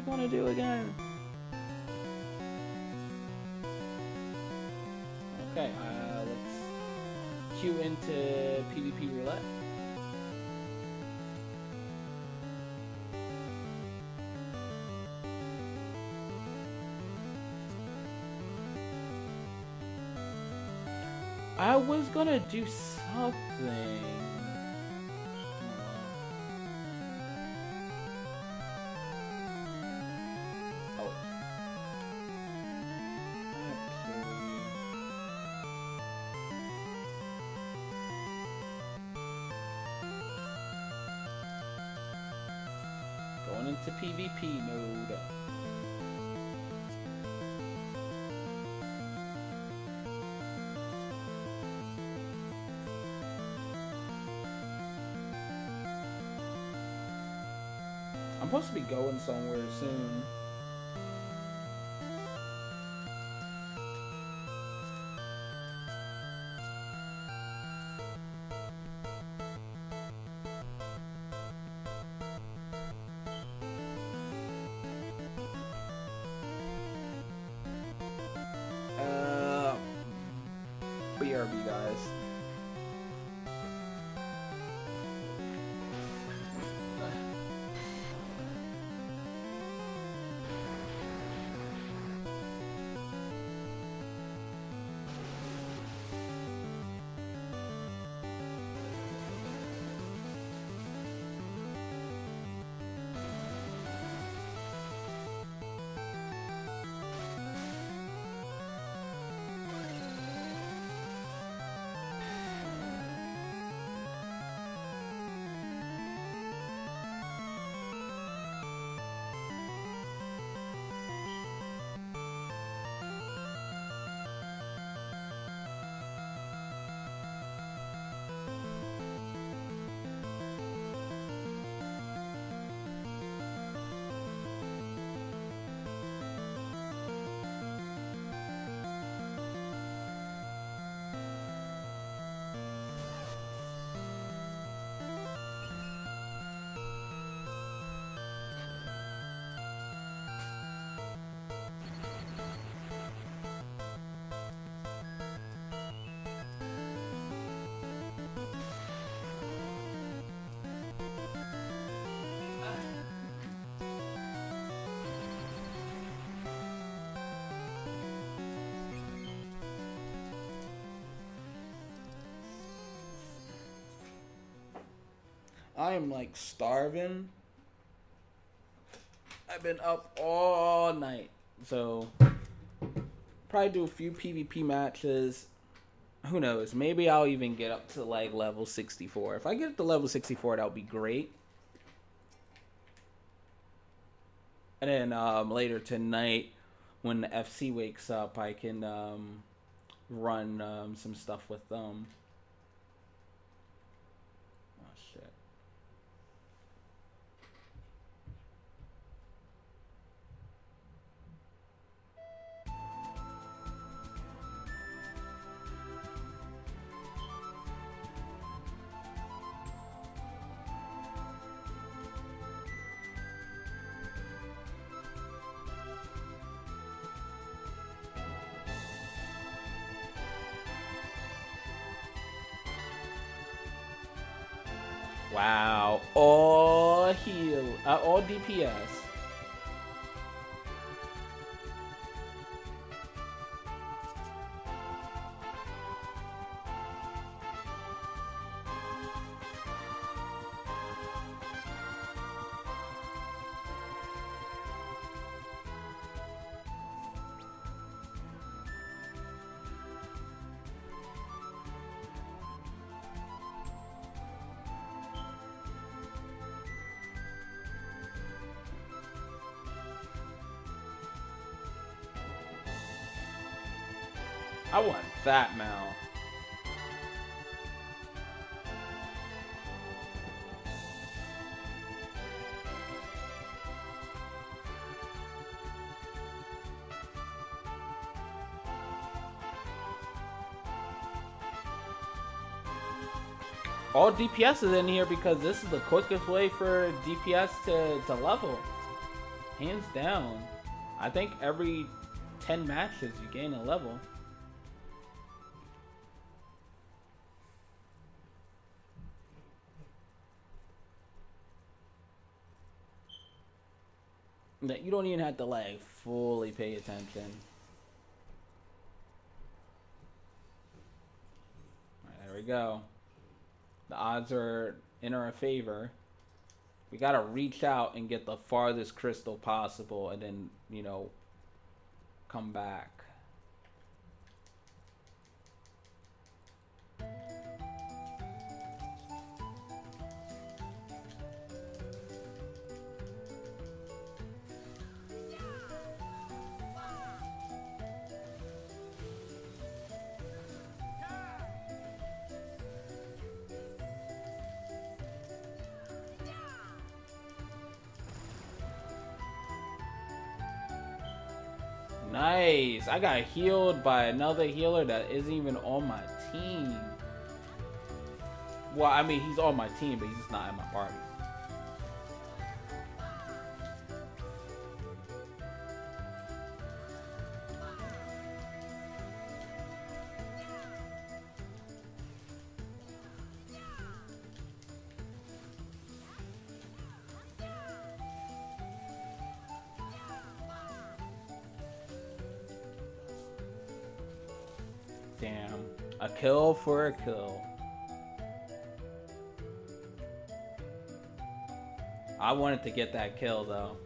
gonna do again? Okay, let's queue into PvP roulette. I was gonna do something. Oh. Going into PvP mode. I'm supposed to be going somewhere soon. BRB, guys. I am like starving. I've been up all night, so probably do a few PvP matches. Who knows? Maybe I'll even get up to like level 64. If I get up to level 64, that would be great. And then later tonight, when the FC wakes up, I can run some stuff with them. Wow, all heal, all DPS. I want that mount. All DPS is in here because this is the quickest way for DPS to level. Hands down. I think every 10 matches you gain a level. That you don't even have to like fully pay attention. Alright, there we go. The odds are in our favor. We gotta reach out and get the farthest crystal possible and then, you know, come back. Nice. I got healed by another healer that isn't even on my team. Well, I mean, he's on my team, but he's just not in my party. Damn. A kill for a kill. I wanted to get that kill though.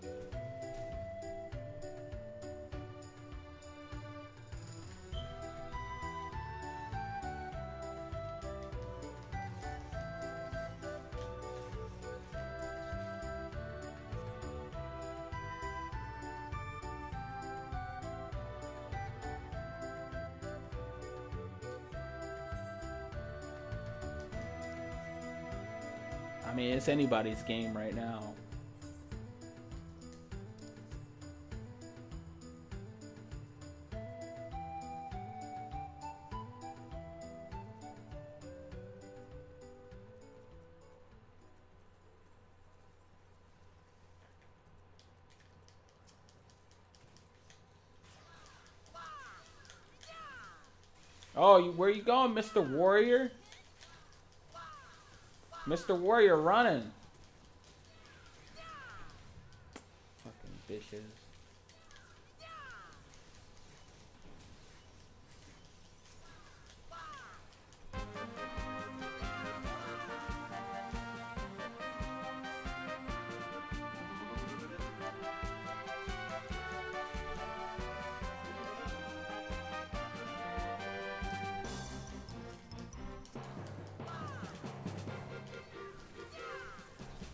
I mean, it's anybody's game right now. Oh, where you going, Mr. Warrior? Mr. Warrior running. Fucking bitches.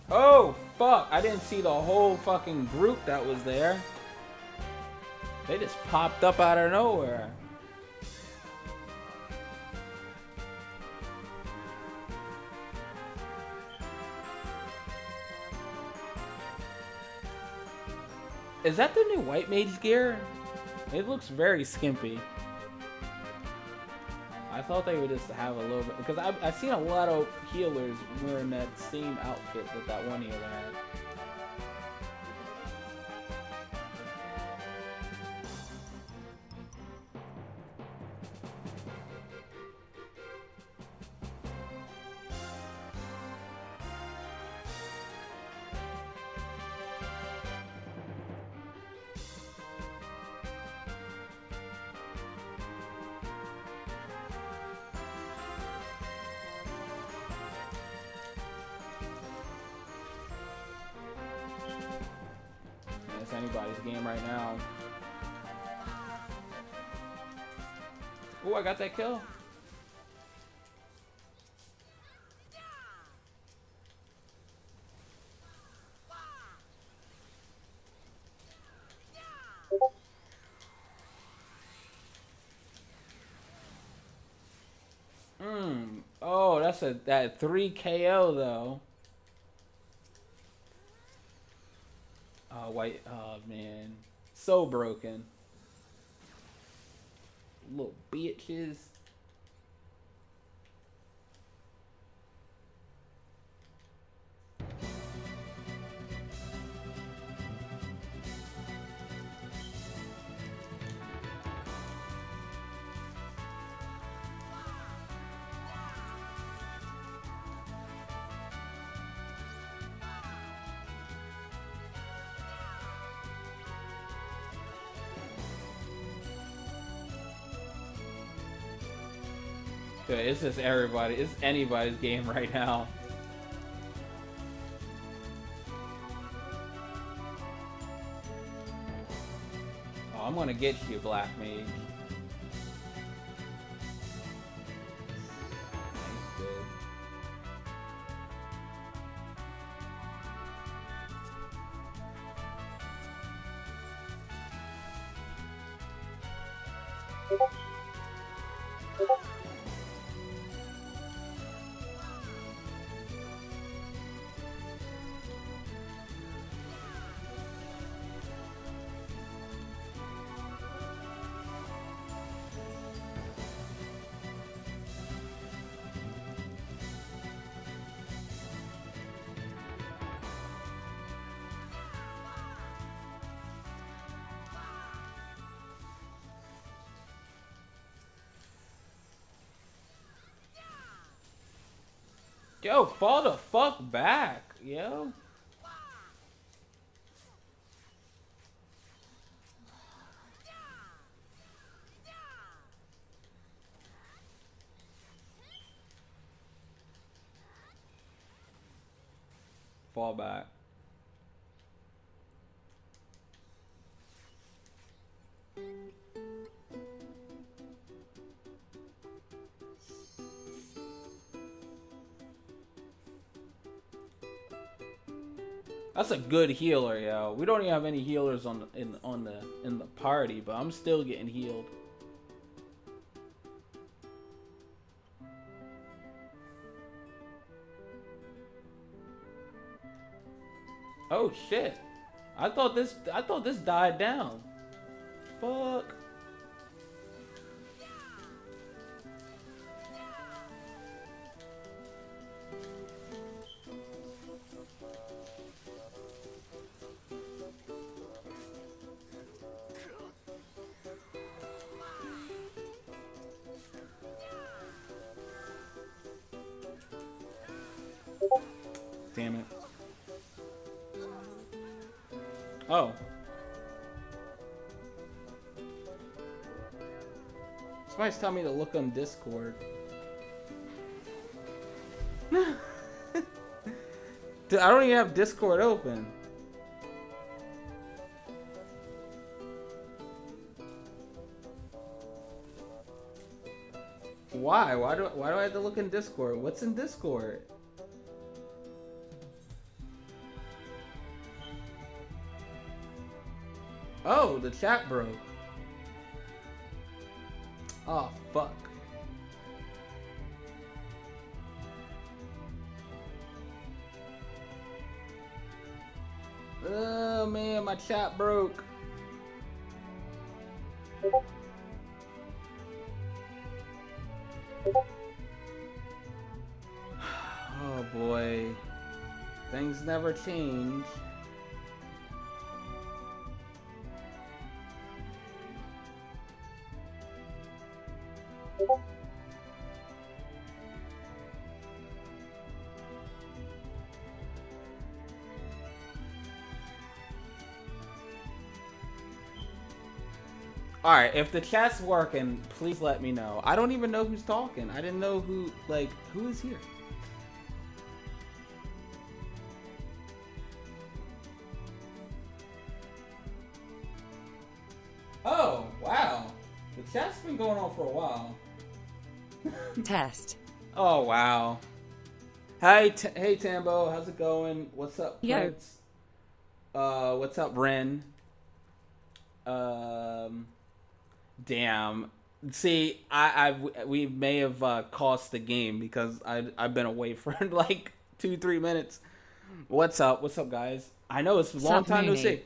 Oh, fuck. I didn't see the whole fucking group that was there. They just popped up out of nowhere. Is that the new white mage gear? It looks very skimpy. I thought they would just have a little bit, because I've seen a lot of healers wearing that same outfit that one healer had. It's anybody's game right now. Oh, I got that kill. Oh, that's that 3 KO though. Oh, white. Oh, man. So broken. Little bitches. Dude, it's just everybody. It's anybody's game right now. Oh, I'm gonna get you, Black Mage. Yo, fall the fuck back, yo. Fall back. That's a good healer, yo. We don't even have any healers in the party, but I'm still getting healed. Oh shit. I thought this died down. Fuck. Damn it. Oh. Somebody's telling me to look on Discord. Dude, I don't even have Discord open. Why? Why do I have to look in Discord? What's in Discord? Oh, the chat broke. Oh, fuck. Oh, man, my chat broke. Oh, boy. Things never change. Alright, if the chat's working, please let me know. I don't even know who's talking. I didn't know who is here. Oh, wow. The chat's been going on for a while. Test. Oh, wow. Hey, hey Tambo, how's it going? What's up, Prince? Yo. What's up, Ren? Damn. See, we may have cost the game because I've been away for like 2-3 minutes. What's up? What's up, guys? I know it's a long time no see.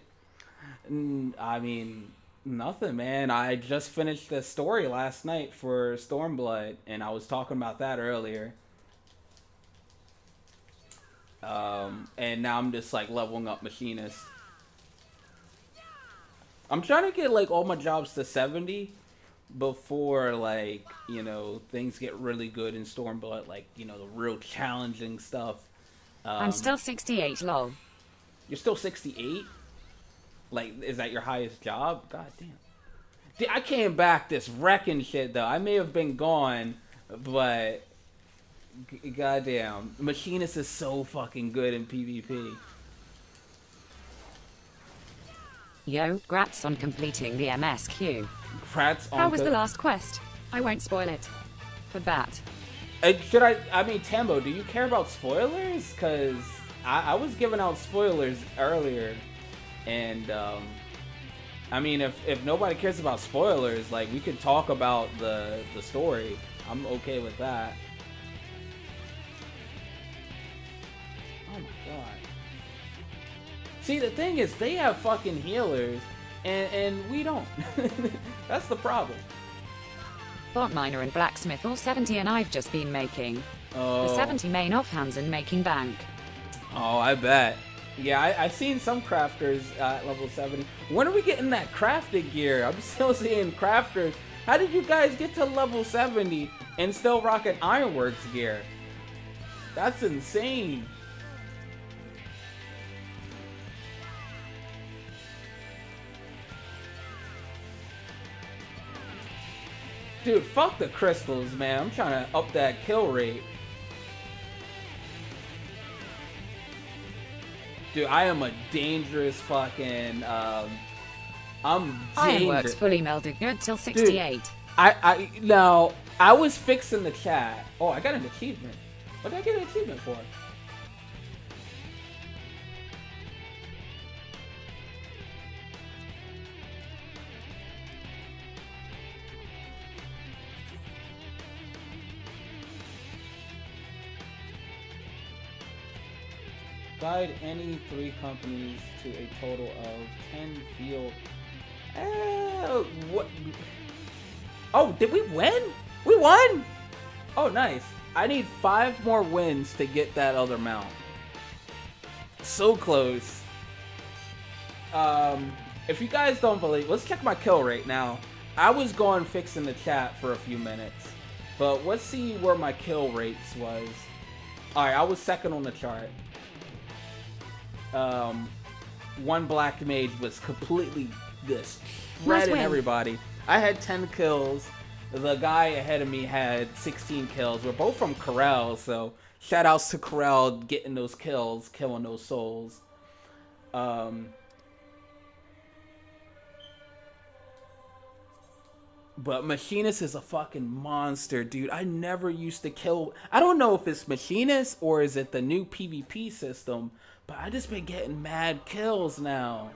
I mean, nothing, man. I just finished the story last night for Stormblood, and I was talking about that earlier. And now I'm just like leveling up Machinist. I'm trying to get like all my jobs to 70 before like, you know, things get really good in Stormblood, like, you know, the real challenging stuff. I'm still 68, lol. You're still 68? Like, is that your highest job? God damn. Dude, I came back this wrecking shit though. I may have been gone But goddamn, Machinist is so fucking good in PvP. Yo, grats on completing the MSQ. Grats on. How was the last quest? I won't spoil it. For that. Should I mean, Tambo, do you care about spoilers? Because I was giving out spoilers earlier. And, I mean, if nobody cares about spoilers, like, we could talk about the story. I'm okay with that. Oh my god. See, the thing is, they have fucking healers, and we don't. That's the problem. Bot miner and blacksmith all 70, and I've just been making the 70 main offhands and making bank. Oh, I bet. Yeah, I seen some crafters at level 70. When are we getting that crafted gear? I'm still seeing crafters. How did you guys get to level 70 and still rocking Ironworks gear? That's insane. Dude, fuck the crystals, man. I'm trying to up that kill rate. Dude, I am a dangerous fucking, I'm dangerous. Ironworks fully melded good till 68. Dude, now, I was fixing the chat. Oh, I got an achievement. What did I get an achievement for? Guide any 3 companies to a total of 10 field. What? Oh, did we win? We won! Oh, nice. I need 5 more wins to get that other mount. So close. If you guys don't believe, let's check my kill rate now. I was going fixing the chat for a few minutes, but let's see where my kill rates was. Alright, I was second on the chart. One black mage was completely just shredding everybody. I had 10 kills. The guy ahead of me had 16 kills. We're both from Corral, so shout outs to Corral getting those kills, killing those souls. But Machinist is a fucking monster, dude. I never used to kill. I don't know if it's Machinist or is it the new PvP system, but I just been getting mad kills now.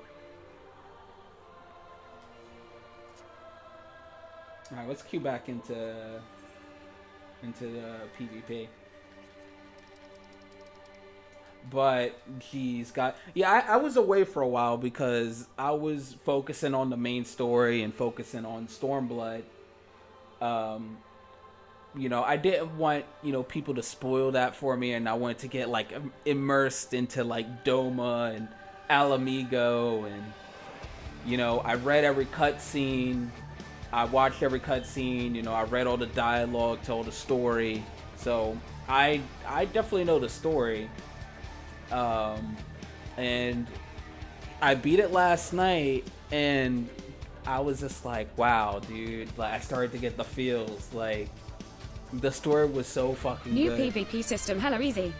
Alright, let's queue back into the PvP. But geez, I was away for a while because I was focusing on the main story and focusing on Stormblood. You know, I didn't want, you know, people to spoil that for me, and I wanted to get like immersed into like Doma and Alamigo, and you know, I read every cutscene, I watched every cutscene, you know, I read all the dialogue, told the story, so I definitely know the story. And I beat it last night, and I was just like, wow, dude, like I started to get the feels, like the story was so fucking good. New PvP system, hella easy.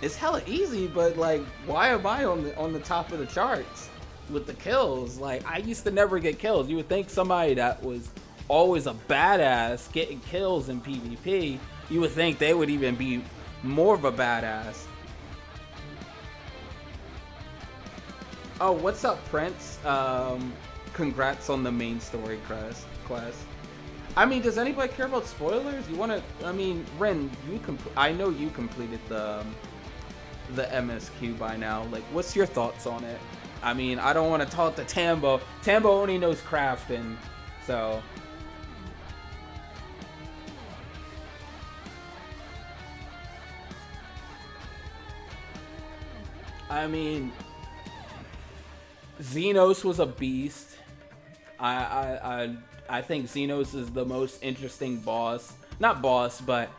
It's hella easy, but like, why am I on the top of the charts with the kills? Like, I used to never get kills. You would think somebody that was always a badass getting kills in PvP, you would think they would even be more of a badass. Oh, what's up, Prince? Congrats on the main story quest. I mean, does anybody care about spoilers? You want to? I mean, Ren, I know you completed the MSQ by now. Like, what's your thoughts on it? I mean, I don't want to talk to Tambo. Tambo only knows crafting, so. I mean, Xenos was a beast. I think Xenos is the most interesting boss. Not boss, but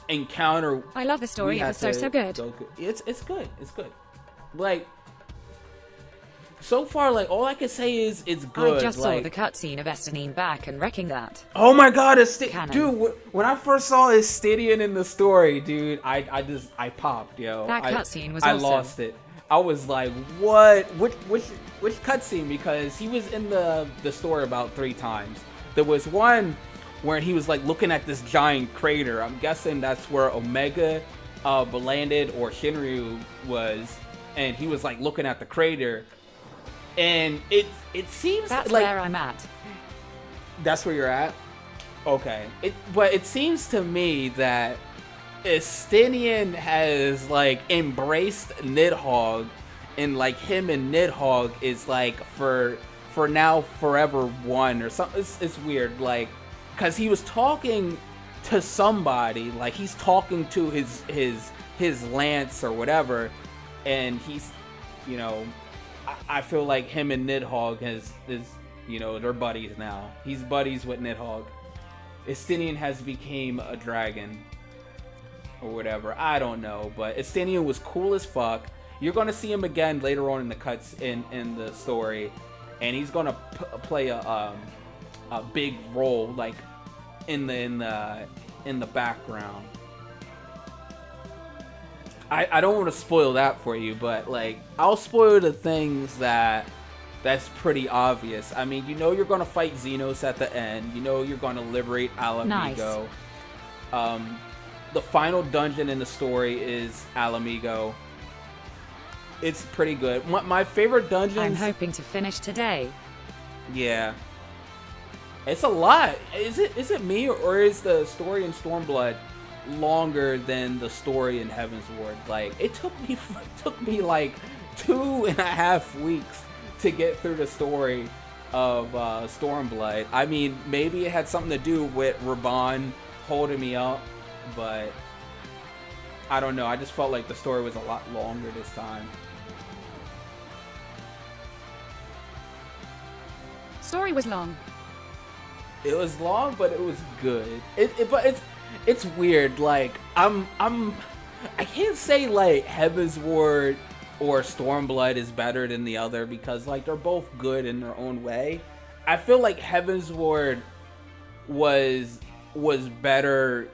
encounter. I love the story. It's so good. It's good. It's good. Like, so far, like, all I can say is it's good. I just like, saw the cutscene of Estinine back and wrecking that. Oh my god, dude, when I first saw Estidian in the story, dude, I popped, yo. That cutscene was awesome. I lost it. I was like, what? Which cutscene? Because he was in the story about 3 times. There was one where he was like looking at this giant crater. I'm guessing that's where Omega landed, or Shinryu was, and he was like looking at the crater. And it seems that's like where I'm at. That's where you're at? Okay. But it seems to me that Estinian has like embraced Nidhogg, and like him and Nidhogg is like for now forever one or something. It's weird, like, cause he was talking to somebody, like he's talking to his lance or whatever, and he's, you know, I feel like him and Nidhogg is, you know, they're buddies now. He's buddies with Nidhogg. Estinian has became a dragon or whatever. I don't know, but Estinian was cool as fuck. You're gonna see him again later on in the cuts in the story, and he's gonna play a big role, like in the background. I don't want to spoil that for you, but like I'll spoil the things that's pretty obvious. I mean, you know you're gonna fight Xenos at the end. You know you're gonna liberate Alamigo. Nice. The final dungeon in the story is Alamigo. It's pretty good. My favorite dungeons... I'm hoping to finish today. Yeah. It's a lot. Is it me, or is the story in Stormblood longer than the story in Heaven's Ward? Like, it took me like 2.5 weeks to get through the story of Stormblood. I mean, maybe it had something to do with Raban holding me up, but I don't know. I just felt like the story was a lot longer this time. Story was long. It was long, but it was good. But it's weird. Like I can't say like Heaven's Ward or Stormblood is better than the other, because like they're both good in their own way. I feel like Heaven's Ward was better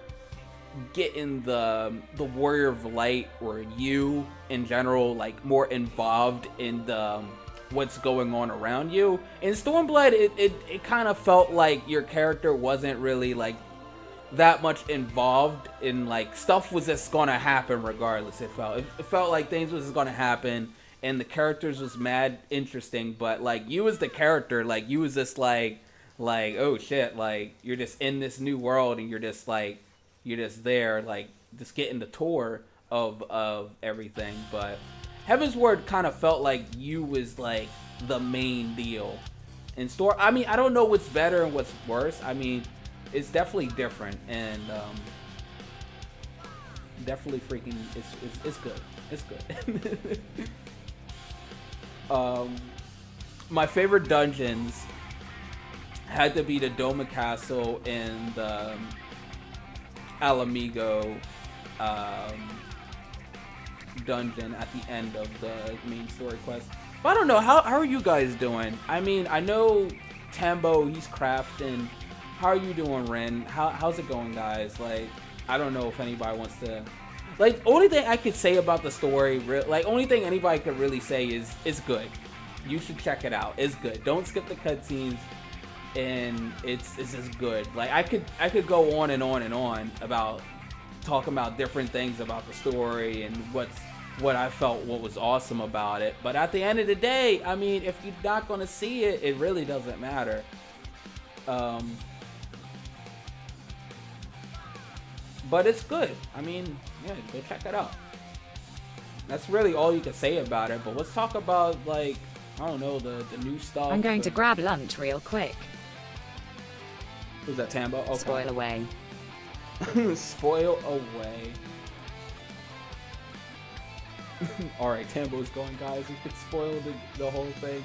getting the Warrior of Light, or you in general, like more involved in the what's going on around you. In Stormblood, it kind of felt like your character wasn't really like that much involved in, like, stuff was just gonna happen regardless. It felt like things was just gonna happen, and the characters was mad interesting, but like you as the character, like you was just like oh shit, like you're just in this new world, and you're just there, like just getting the tour of everything. But Heaven's Ward kind of felt like you was like the main deal. In I mean, I don't know what's better and what's worse. I mean, it's definitely different, and definitely freaking, it's good. It's good. My favorite dungeons had to be the Doma Castle and the Alamigo dungeon at the end of the main story quest. But I don't know, how are you guys doing? I mean, I know Tambo, he's crafting. How are you doing, Ren? How's it going, guys? Like, I don't know if anybody wants to... Like, only thing I could say about the story, like, only thing anybody could really say is, it's good. You should check it out. It's good. Don't skip the cutscenes, and it's just good. Like, I could go on and on and on about talking about different things about the story and what I felt what was awesome about it. But at the end of the day, I mean, if you're not gonna see it, it really doesn't matter. But it's good. I mean, yeah, go check it out. That's really all you can say about it. But let's talk about, like, I don't know, the new stuff. I'm going to grab lunch real quick. Who's that, Tambo? Okay. Spoil away. Spoil away. Alright, Tambo's going, guys. You could spoil the whole thing.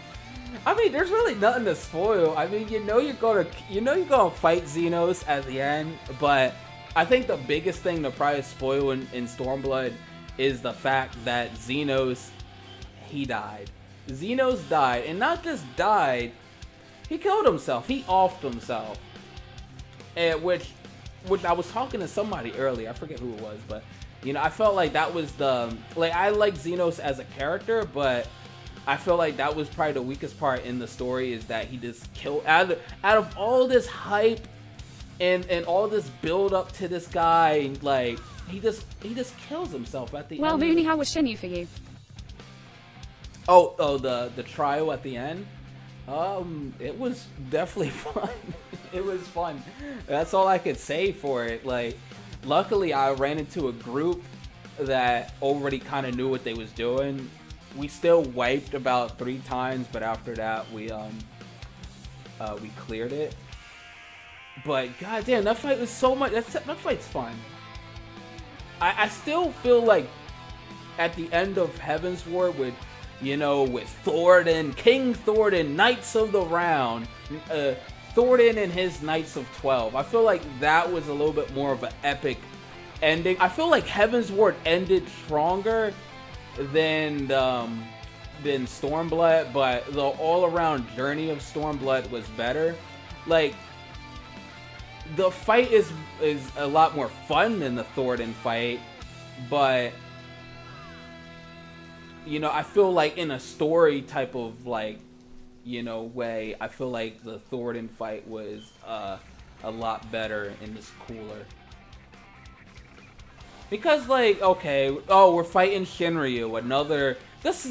I mean, there's really nothing to spoil. I mean, you know you're gonna fight Xenos at the end, but I think the biggest thing to probably spoil in Stormblood is the fact that Xenos, he died. Xeno's died, and not just died, he killed himself. He offed himself. And which I was talking to somebody earlier, I forget who it was, but you know, I felt like that was the, like, I like Xenos as a character, but I feel like that was probably the weakest part in the story, is that he just killed, out of all this hype and all this build up to this guy, like, he just kills himself at the end. Well, Mooney, how was Shinyu for you? Oh, the trial at the end? It was definitely fun. It was fun. That's all I could say for it. Like, luckily I ran into a group that already kind of knew what they was doing. We still wiped about 3 times, but after that we cleared it. But goddamn, that fight was so much. That fight's fun. I still feel like at the end of Heaven's Ward with, you know, with Thornton, King Thornton, Knights of the Round, Thornton and his Knights of 12. I feel like that was a little bit more of an epic ending. I feel like Heaven's Ward ended stronger than Stormblood, but the all-around journey of Stormblood was better. Like, the fight is a lot more fun than the Thornton fight, but you know, I feel like in a story type of, like, you know, way, I feel like the Thornton fight was a lot better and just cooler. Because, like, okay, oh, we're fighting Shinryu, another, this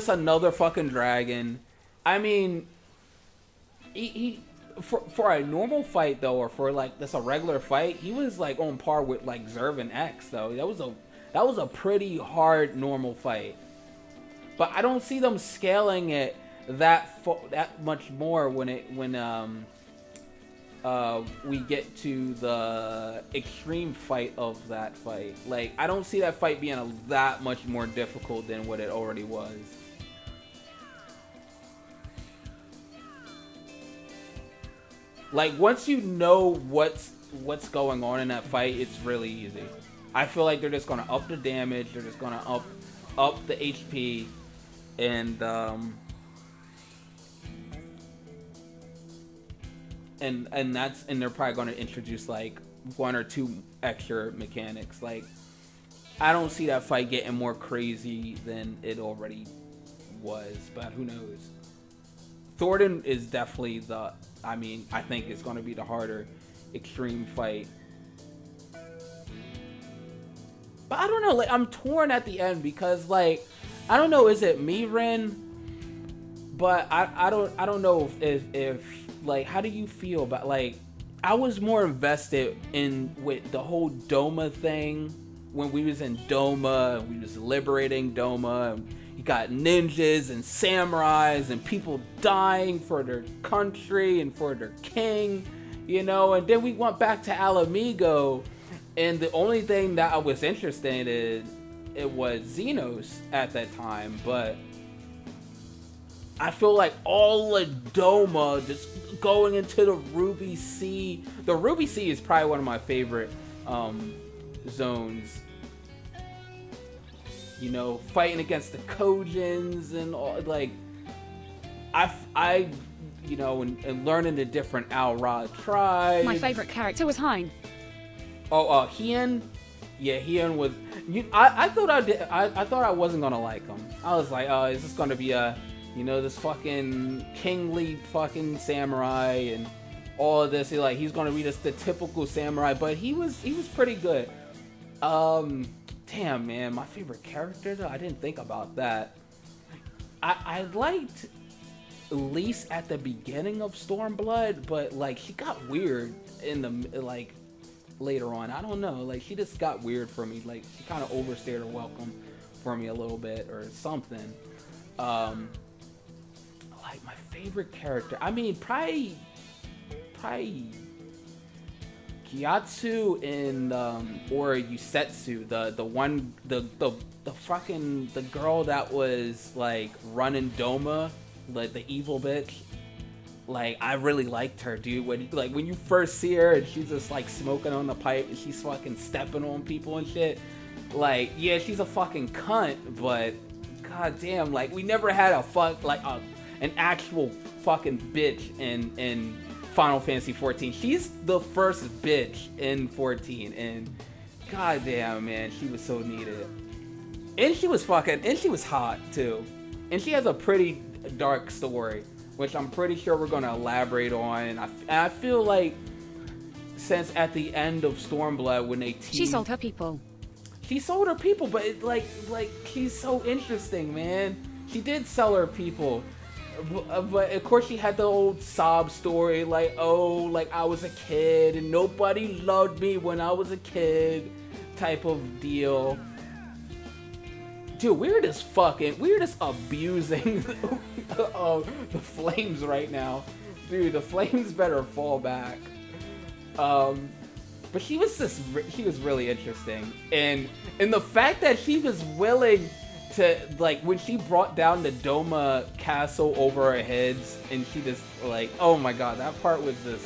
another fucking dragon. I mean, he for a normal fight though, or for like this a regular fight, he was like on par with like Zerv and X though. That was a pretty hard normal fight. But I don't see them scaling it that much more when we get to the extreme fight of that fight. Like, I don't see that fight being that much more difficult than what it already was. Like, once you know what's going on in that fight, it's really easy. I feel like they're just gonna up the damage, they're just gonna up the HP, and they're probably gonna introduce like 1 or 2 extra mechanics. Like, I don't see that fight getting more crazy than it already was, but who knows? Thornton is definitely I think it's going to be the harder extreme fight. But I don't know, like, I'm torn at the end because, like, I don't know, is it me, Ren? But I don't know if like, how do you feel about, like, I was more invested with the whole Doma thing when we was in Doma, and we was liberating Doma, and you got ninjas and samurais and people dying for their country and for their king, you know, and then we went back to Alamigo, and the only thing that I was interested in, it was Xenos at that time, but I feel like all of Doma just going into the Ruby Sea. The Ruby Sea is probably one of my favorite zones. You know, fighting against the Kojins and all, like, I you know, and learning the different Al-Ra tribes. My favorite character was Hein. Oh, Hien? Yeah, Hien was. I thought I wasn't gonna like him. I was like, oh, is this gonna be you know, this fucking kingly fucking samurai and all of this? He's gonna be just the typical samurai, but he was pretty good. Damn, man, my favorite character though, I didn't think about that. I liked Elise at the beginning of Stormblood, but like, she got weird in the, like, later on. I don't know, like, she just got weird for me. Like, she kind of overstayed her welcome for me a little bit or something. Like, my favorite character, I mean, probably Gyatso and or Yusetsu, the girl that was like running Doma, like the evil bitch. Like, I really liked her, dude. When you first see her and she's just like smoking on the pipe and she's fucking stepping on people and shit. Like, yeah, she's a fucking cunt, but god damn, like we never had an actual fucking bitch in Final Fantasy 14. She's the first bitch in 14, and god damn, man, she was so needed. And she was hot too. And she has a pretty dark story, which I'm pretty sure we're gonna elaborate on. And I feel like since at the end of Stormblood when they teased, she sold her people. She sold her people, but it, like she's so interesting, man. She did sell her people. But of course she had the old sob story, like, oh, like I was a kid and nobody loved me when I was a kid type of deal. Dude, we're just abusing the flames right now. Dude, the flames better fall back. But she was really interesting. And the fact that she was willing to, like, when she brought down the Doma castle over our heads, and she just, like, oh my god, that part was just,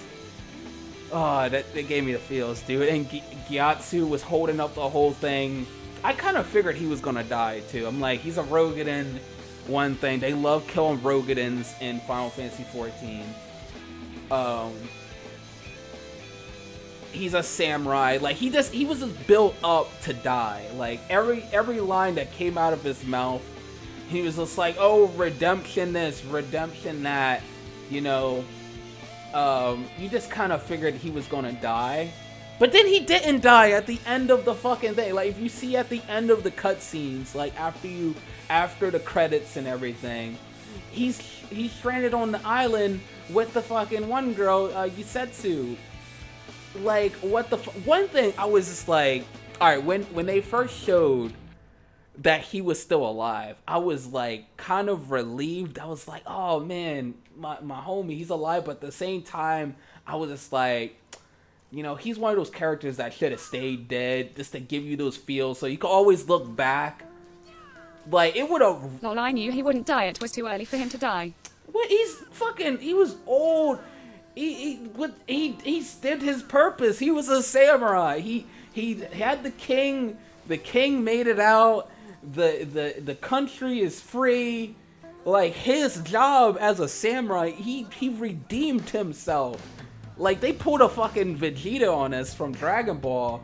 oh, that gave me the feels, dude. And Gyatso was holding up the whole thing. I kind of figured he was gonna die, too. I'm like, he's a Roegadyn, one thing. They love killing Roegadyns in Final Fantasy 14. He's a samurai. Like, he was just built up to die. Like, every line that came out of his mouth, he was just like, oh, redemption this, redemption that, you know. You just kind of figured he was gonna die. But then he didn't die at the end of the fucking thing. Like, if you see at the end of the cutscenes, like, after the credits and everything, he's stranded on the island with the fucking one girl, Yusetsu. Like, what the one thing I was just like, alright, when they first showed that he was still alive, I was like kind of relieved. I was like, oh man, my homie, he's alive. But at the same time, I was just like, you know, he's one of those characters that should have stayed dead just to give you those feels, so you can always look back. Like, it would have. Lol, I knew he wouldn't die. It was too early for him to die. What? He was old. He did his purpose. He was a samurai. He had the king. The king made it out. The country is free. Like, his job as a samurai, he redeemed himself. Like, they pulled a fucking Vegeta on us from Dragon Ball.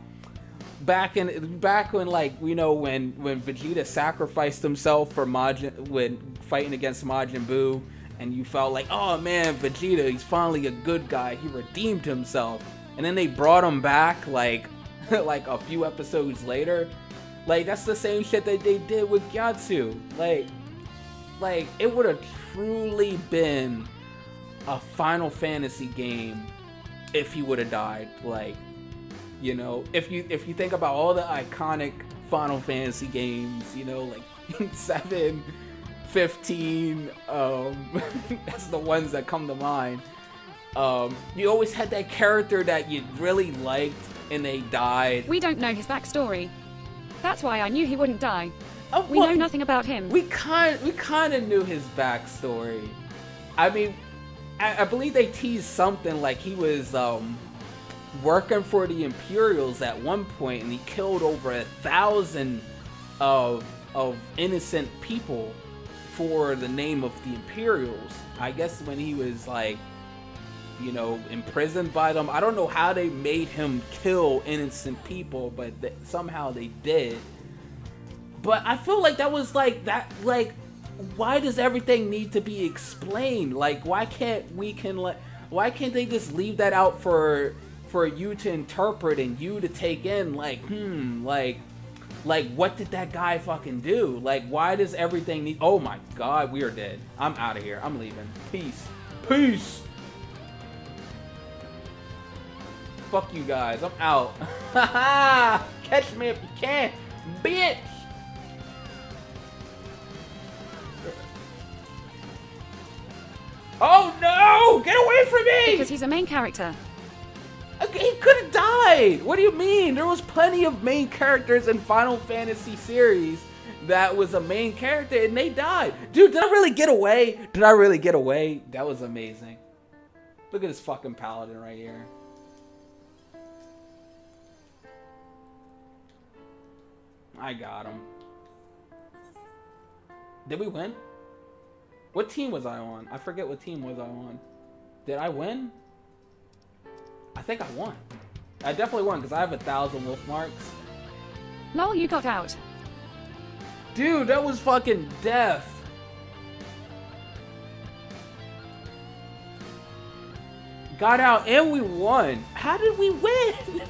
Back when, like, you know, when Vegeta sacrificed himself for when fighting against Majin Buu. And you felt like, oh man, Vegeta, he's finally a good guy. He redeemed himself. And then they brought him back, like, like a few episodes later. Like, that's the same shit that they did with Gyatso. Like it would have truly been a Final Fantasy game if he would have died. Like, you know, if you think about all the iconic Final Fantasy games, you know, like 7, 15, that's the ones that come to mind. You always had that character that you really liked and they died. We don't know his backstory. That's why I knew he wouldn't die. We well, know nothing about him. We kind of knew his backstory. I mean, I believe they teased something like he was working for the Imperials at one point, and he killed over 1,000 of innocent people for the name of the Imperials. I guess when he was, like, you know, imprisoned by them. I don't know how they made him kill innocent people, but somehow they did. But I feel like that was like that. Like, why does everything need to be explained? Like, why can't they just leave that out for you to interpret and you to take in? Like, like what did that guy fucking do? Like, why does everything need? Oh my god, we are dead. I'm out of here. I'm leaving. Peace. Fuck you guys. I'm out. Catch me if you can, bitch. Oh no! Get away from me! Because he's a main character. Okay, he could have died! What do you mean? There was plenty of main characters in Final Fantasy series that was a main character and they died. Dude, did I really get away? That was amazing. Look at this fucking paladin right here. I got him. Did we win? What team was I on? I forget what team was I on. Did I win? I think I won. I definitely won because I have 1,000 wolf marks. Lol, you got out. Dude, that was fucking death. Got out and we won. How did we win?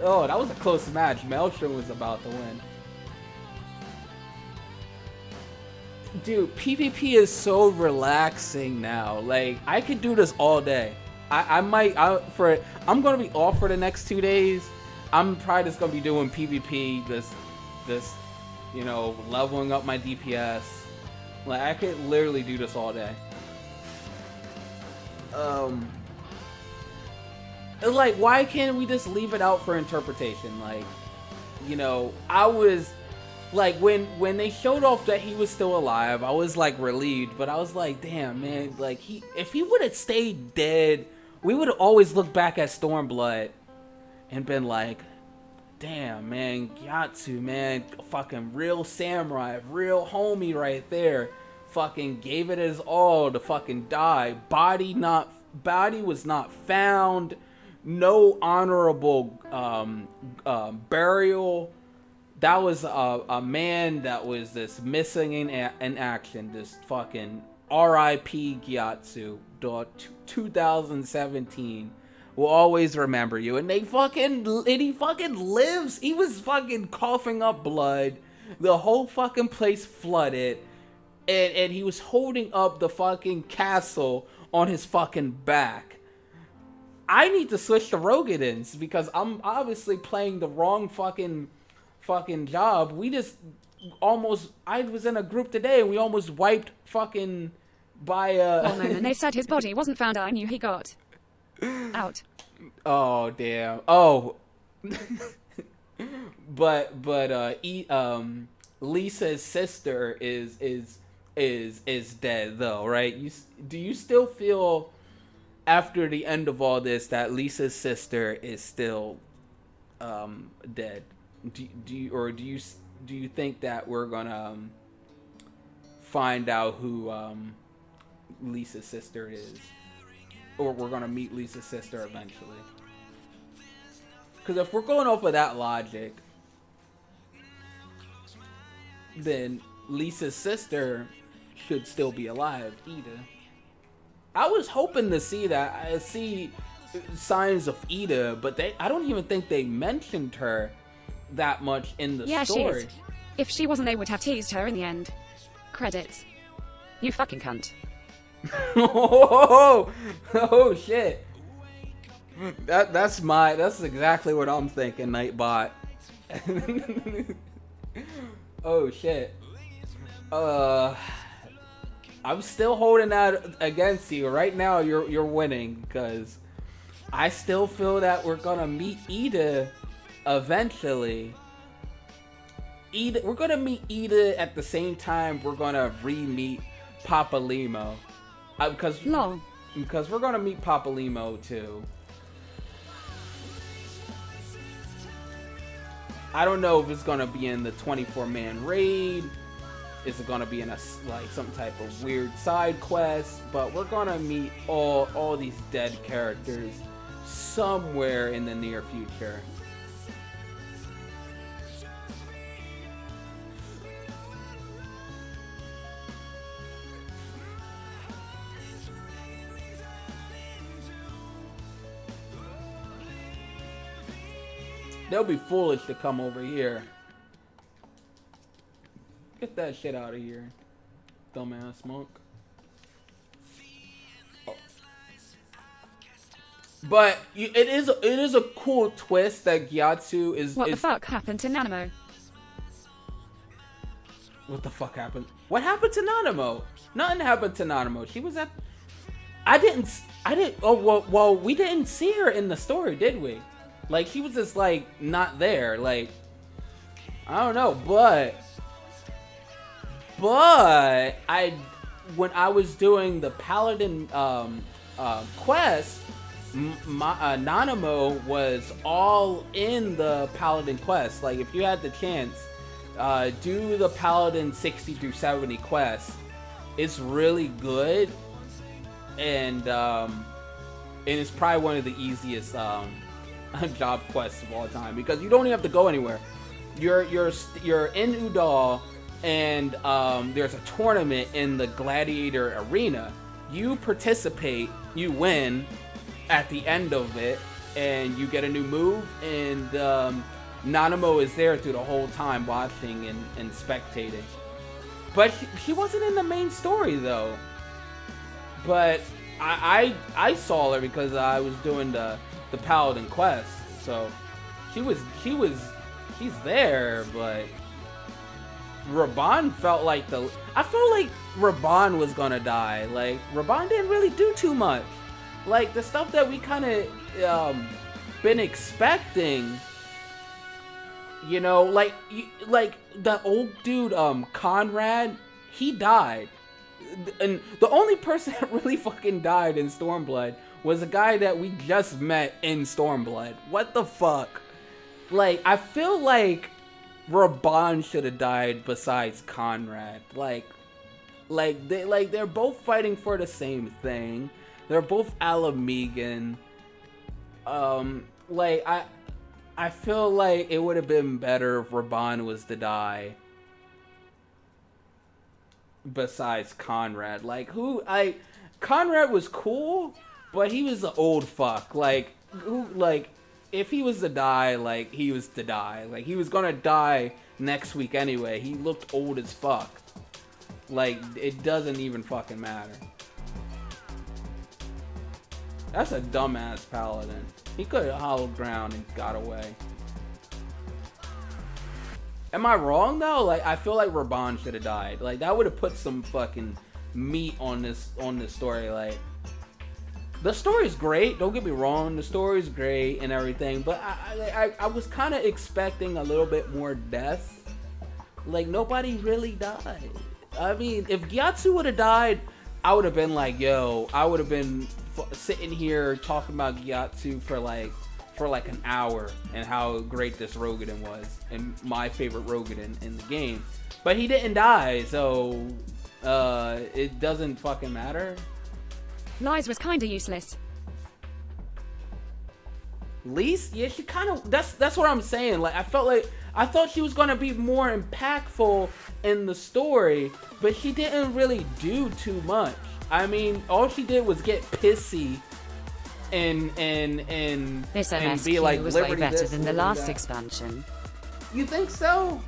Oh, that was a close match. Maelstrom was about to win. Dude, PvP is so relaxing now. Like, I could do this all day. I'm gonna be off for the next 2 days. I'm probably just gonna be doing PvP, this, you know, leveling up my DPS. Like, I could literally do this all day. Like, why can't we just leave it out for interpretation? Like, you know, I was like, when they showed off that he was still alive, I was like relieved, but I was like, damn, man, like, if he would have stayed dead, we would have always looked back at Stormblood and been like, damn, man, Gyatso, man, fucking real samurai, real homie right there, fucking gave it his all to fucking die. Body was not found. No honorable burial. That was a man that was this missing in action. This fucking R.I.P. Gyatso, 2017. We'll always remember you. And he fucking lives. He was fucking coughing up blood. The whole fucking place flooded. And he was holding up the fucking castle on his fucking back. I need to switch to Rogadins because I'm obviously playing the wrong fucking job. We just almost, I was in a group today and we almost wiped fucking by Oh no, and they said his body wasn't found. I knew he got out. Oh damn. Oh. but Lisa's sister is dead though, right? Do you still feel after the end of all this that Lisa's sister is still dead? Do you think that we're gonna find out who Lisa's sister is, or we're gonna meet Lisa's sister eventually? Because if we're going off of that logic, then Lisa's sister should still be alive, Ida. I was hoping to see that. I see signs of Ida, but I don't even think they mentioned her that much in the story. She is. If she wasn't, they would have teased her in the end. Credits. You fucking cunt. Oh shit. That's exactly what I'm thinking, Nightbot. Oh shit. I'm still holding that against you. Right now you're winning because I still feel that we're gonna meet Ida eventually. We're gonna meet Ida at the same time we're gonna re-meet Papa Limo. Because we're gonna meet Papa Limo too. I don't know if it's gonna be in the 24-man raid. Is it gonna be in some type of weird side quest? But we're gonna meet all these dead characters somewhere in the near future. They'll be foolish to come over here. Get that shit out of here, dumbass monk. Oh. But it is a cool twist that Gyatso is. What the fuck happened to Nanamo? What the fuck happened? What happened to Nanamo? Nothing happened to Nanamo. She was at. I didn't. Oh well. We didn't see her in the story, did we? Like, she was just like not there. Like, I don't know, but when I was doing the Paladin quest, Nanamo was all in the Paladin quest. Like, if you had the chance, do the Paladin 60 through 70 quest. It's really good, and it's probably one of the easiest job quests of all time, because you don't even have to go anywhere. You're in Udall, and there's a tournament in the Gladiator Arena. You participate, you win at the end of it, and you get a new move, and Nanamo is there through the whole time watching and spectating. But she wasn't in the main story though. But I saw her because I was doing the Paladin quest. So she's there, but Raban felt like I felt like Raban was gonna die. Like, Raban didn't really do too much. Like, the stuff that we kind of been expecting, you know, like the old dude Conrad, he died, and the only person that really fucking died in Stormblood was a guy that we just met in Stormblood. What the fuck? Like, I feel like Raban should have died besides Conrad. They're both fighting for the same thing. They're both Alamegan. I feel like it would have been better if Raban was to die besides Conrad. Conrad was cool, but he was an old fuck. If he was to die, he was to die. He was gonna die next week anyway. He looked old as fuck. It doesn't even fucking matter. That's a dumbass Paladin. He could have hollowed ground and got away. Am I wrong though? I feel like Raban should have died. That would have put some fucking meat on this story. The story's great. Don't get me wrong. The story's great and everything. But I was kind of expecting a little bit more death. Nobody really died. I mean, if Gyatso would have died, I would have been like, yo, I would have been sitting here talking about Gyatso for an hour and how great this Rogadin was and my favorite Rogadin in the game. But he didn't die, so it doesn't fucking matter. Lies was kinda useless. Lise? Yeah, she kind of. That's what I'm saying. I thought she was gonna be more impactful in the story, but she didn't really do too much. I mean, all she did was get pissy and this and MSQ be like, was Liberty way better this, than the Liberty last that. expansion. You think so?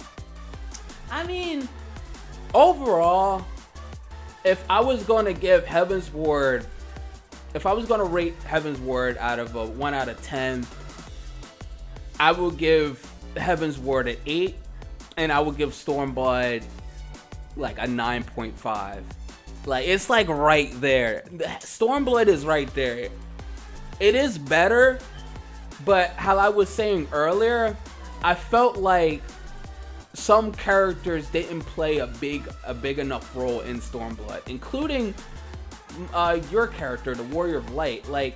I mean, overall, if I was gonna give Heaven's Ward, if I was gonna rate Heaven's Ward out of a 1 out of 10, I would give Heaven's Ward an 8, and I would give Stormblood a 9.5. It's right there. Stormblood is right there. It is better, but how I was saying earlier, I felt like some characters didn't play a big enough role in Stormblood, including your character, the Warrior of Light. You're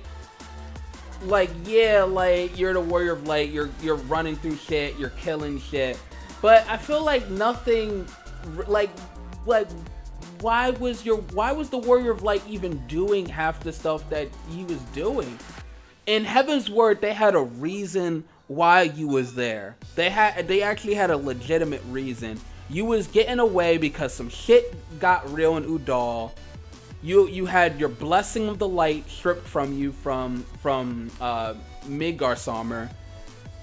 the Warrior of Light, you're running through shit, you're killing shit, but I feel like nothing, why was the Warrior of Light even doing half the stuff that he was doing? In Heaven's Word, they had a reason why you was there. They actually had a legitimate reason. You was getting away because some shit got real in Udall. You had your blessing of the light stripped from you from Midgardsamr.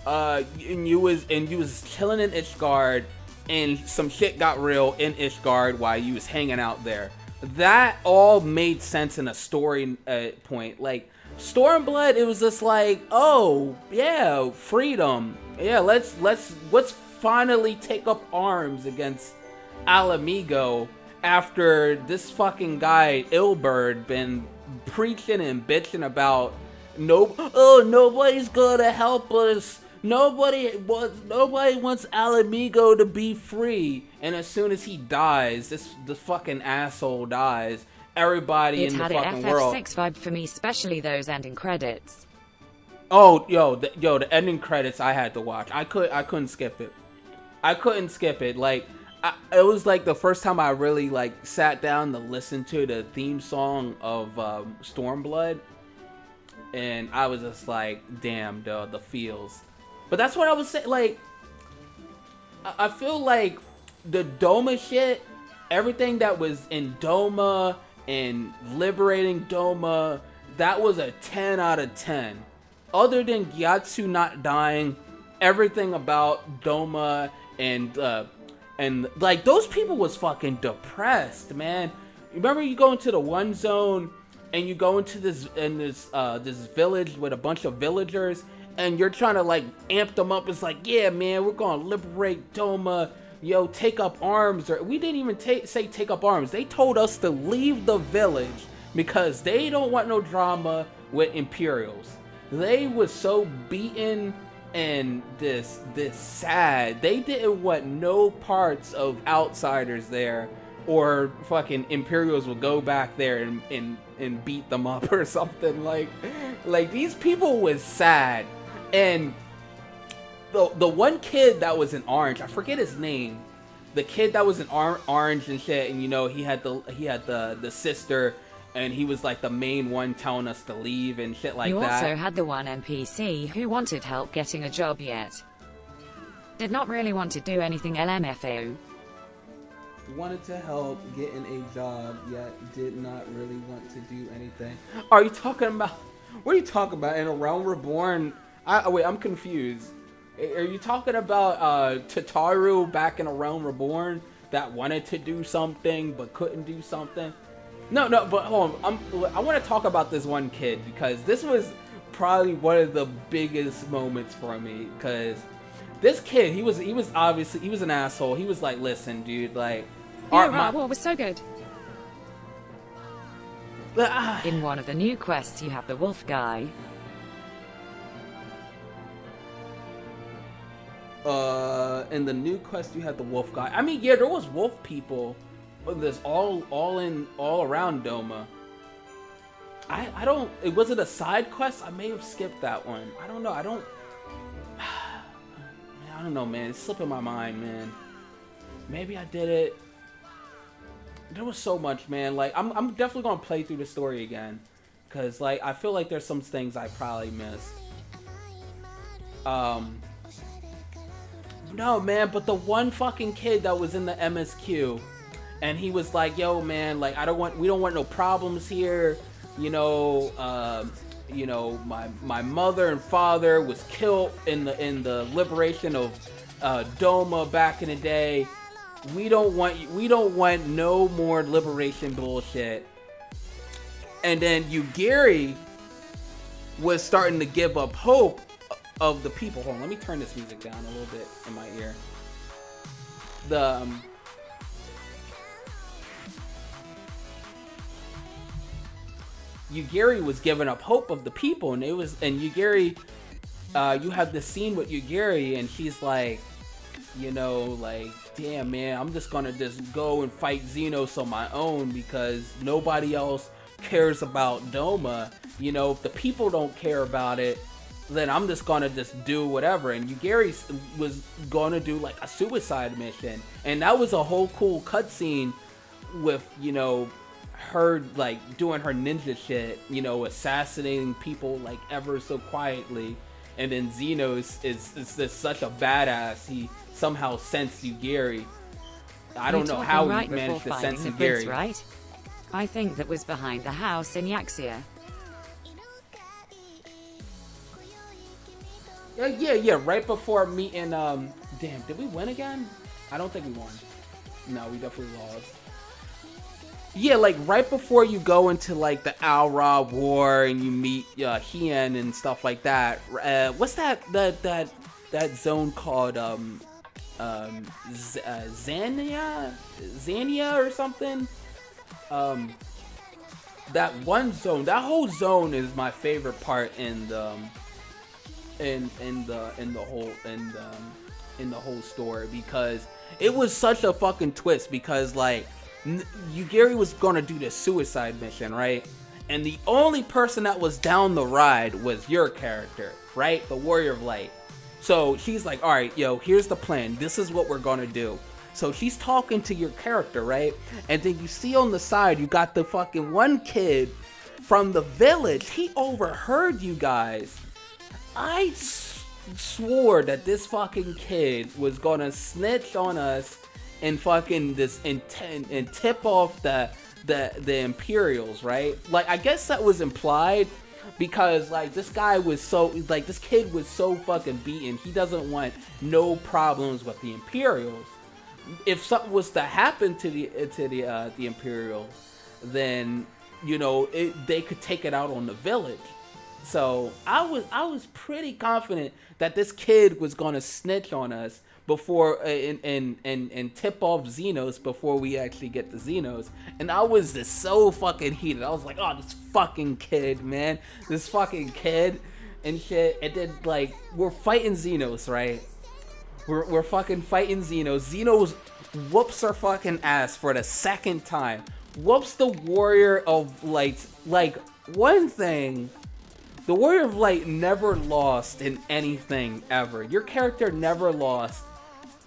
And you was chilling in Ishgard, and some shit got real in Ishgard while you was hanging out there. That all made sense in a story point. Stormblood, it was just oh yeah, freedom. Yeah, let's finally take up arms against Alamigo after this fucking guy Ilberd been preaching and bitching about nobody's gonna help us. Nobody wants Alamigo to be free. And as soon as he dies, this fucking asshole dies, everybody in the fucking world. It had an FFXIV vibe for me, especially those ending credits. Oh, the ending credits I had to watch. I couldn't skip it. I couldn't skip it. Like, it was like the first time I really like sat down to listen to the theme song of Stormblood, and I was just like, damn, the feels. But that's what I was saying. Like, I feel like the Doma shit, everything that was in Doma and liberating Doma, that was a 10 out of 10. Other than Gyatso not dying, everything about Doma and like those people was fucking depressed, man. Remember, you go into the one zone and you go into this village with a bunch of villagers, and you're trying to like amp them up. It's like, yeah, man, we're gonna liberate Doma. Yo, take up arms. Or we didn't even say take up arms. They told us to leave the village because they don't want no drama with Imperials. They was so beaten and this sad. They didn't want no parts of outsiders there, or fucking Imperials will go back there and beat them up or something. Like these people was sad. And the one kid that was in orange, I forget his name, the kid that was in orange and shit, and you know, he had the sister, and he was like the main one telling us to leave and shit like that. You also had the one NPC who wanted help getting a job yet did not really want to do anything LMFAO. Wanted to help getting a job yet did not really want to do anything. Are you talking about, what are you talking about? In A Realm Reborn? Wait, I'm confused. Are you talking about Tataru back in A Realm Reborn that wanted to do something but couldn't do something? No, but hold on. I want to talk about this one kid, because this was probably one of the biggest moments for me. Because this kid, he was obviously, he was an asshole. He was like, listen, dude, like, War was so good. In one of the new quests, you have the wolf guy. In the new quest, you had the wolf guy. I mean, yeah, there was wolf people. There's all around Doma. I don't. Was it a side quest? I may have skipped that one. I don't know. I don't know, man. It's slipping my mind, man. Maybe I did it. There was so much, man. Like, I'm definitely gonna play through the story again, cause like I feel like there's some things I probably missed. No, man, but the one fucking kid that was in the MSQ, and he was like, yo, man, like, we don't want no problems here. You know, my mother and father was killed in the liberation of Doma back in the day. We don't want no more liberation bullshit. And then Yugiri was starting to give up hope of the people. Hold on, let me turn this music down a little bit in my ear. Yugiri was giving up hope of the people, and Yugiri, you have this scene with Yugiri, and she's like, you know, like, damn, man, I'm just gonna go and fight Xenos on my own because nobody else cares about Doma. You know, if the people don't care about it, then I'm just gonna do whatever. And Yugiri was gonna do like a suicide mission, and that was a whole cool cutscene with, you know, her like doing her ninja shit, you know, assassinating people like ever so quietly. And then Xeno is just such a badass. He somehow sensed Yugiri. I don't know how he managed to sense Yugiri. Right? I think that was behind the house in Yaxia. Yeah, right before meeting, damn, did we win again? I don't think we won. No, we definitely lost. Yeah, like, right before you go into, like, the Al-Ra War and you meet Hien and stuff like that, what's that zone called, Zania or something? That one zone, that whole zone is my favorite part in the whole story, because it was such a fucking twist. Because like Yugiri was gonna do this suicide mission, right? And the only person that was down the ride was your character, right? The Warrior of Light. So she's like, all right, yo, here's the plan. This is what we're gonna do. So she's talking to your character, right? And then you see on the side, you got the fucking one kid from the village. He overheard you guys. I swore that this fucking kid was gonna snitch on us and fucking and tip off the Imperials, right? Like, I guess that was implied because, like, this kid was so fucking beaten. He doesn't want no problems with the Imperials. If something was to happen to the Imperials, then, you know, they could take it out on the village. So I was pretty confident that this kid was gonna snitch on us before and tip off Xenos before we actually get the Xenos. And I was just so fucking heated. I was like, oh, this fucking kid, man, this fucking kid and shit. And then, like, we're fighting Xenos, right? We're fucking fighting Xenos. Xenos whoops our fucking ass for the second time. Whoops the Warrior of Light. Like, one thing, the Warrior of Light never lost in anything ever. Your character never lost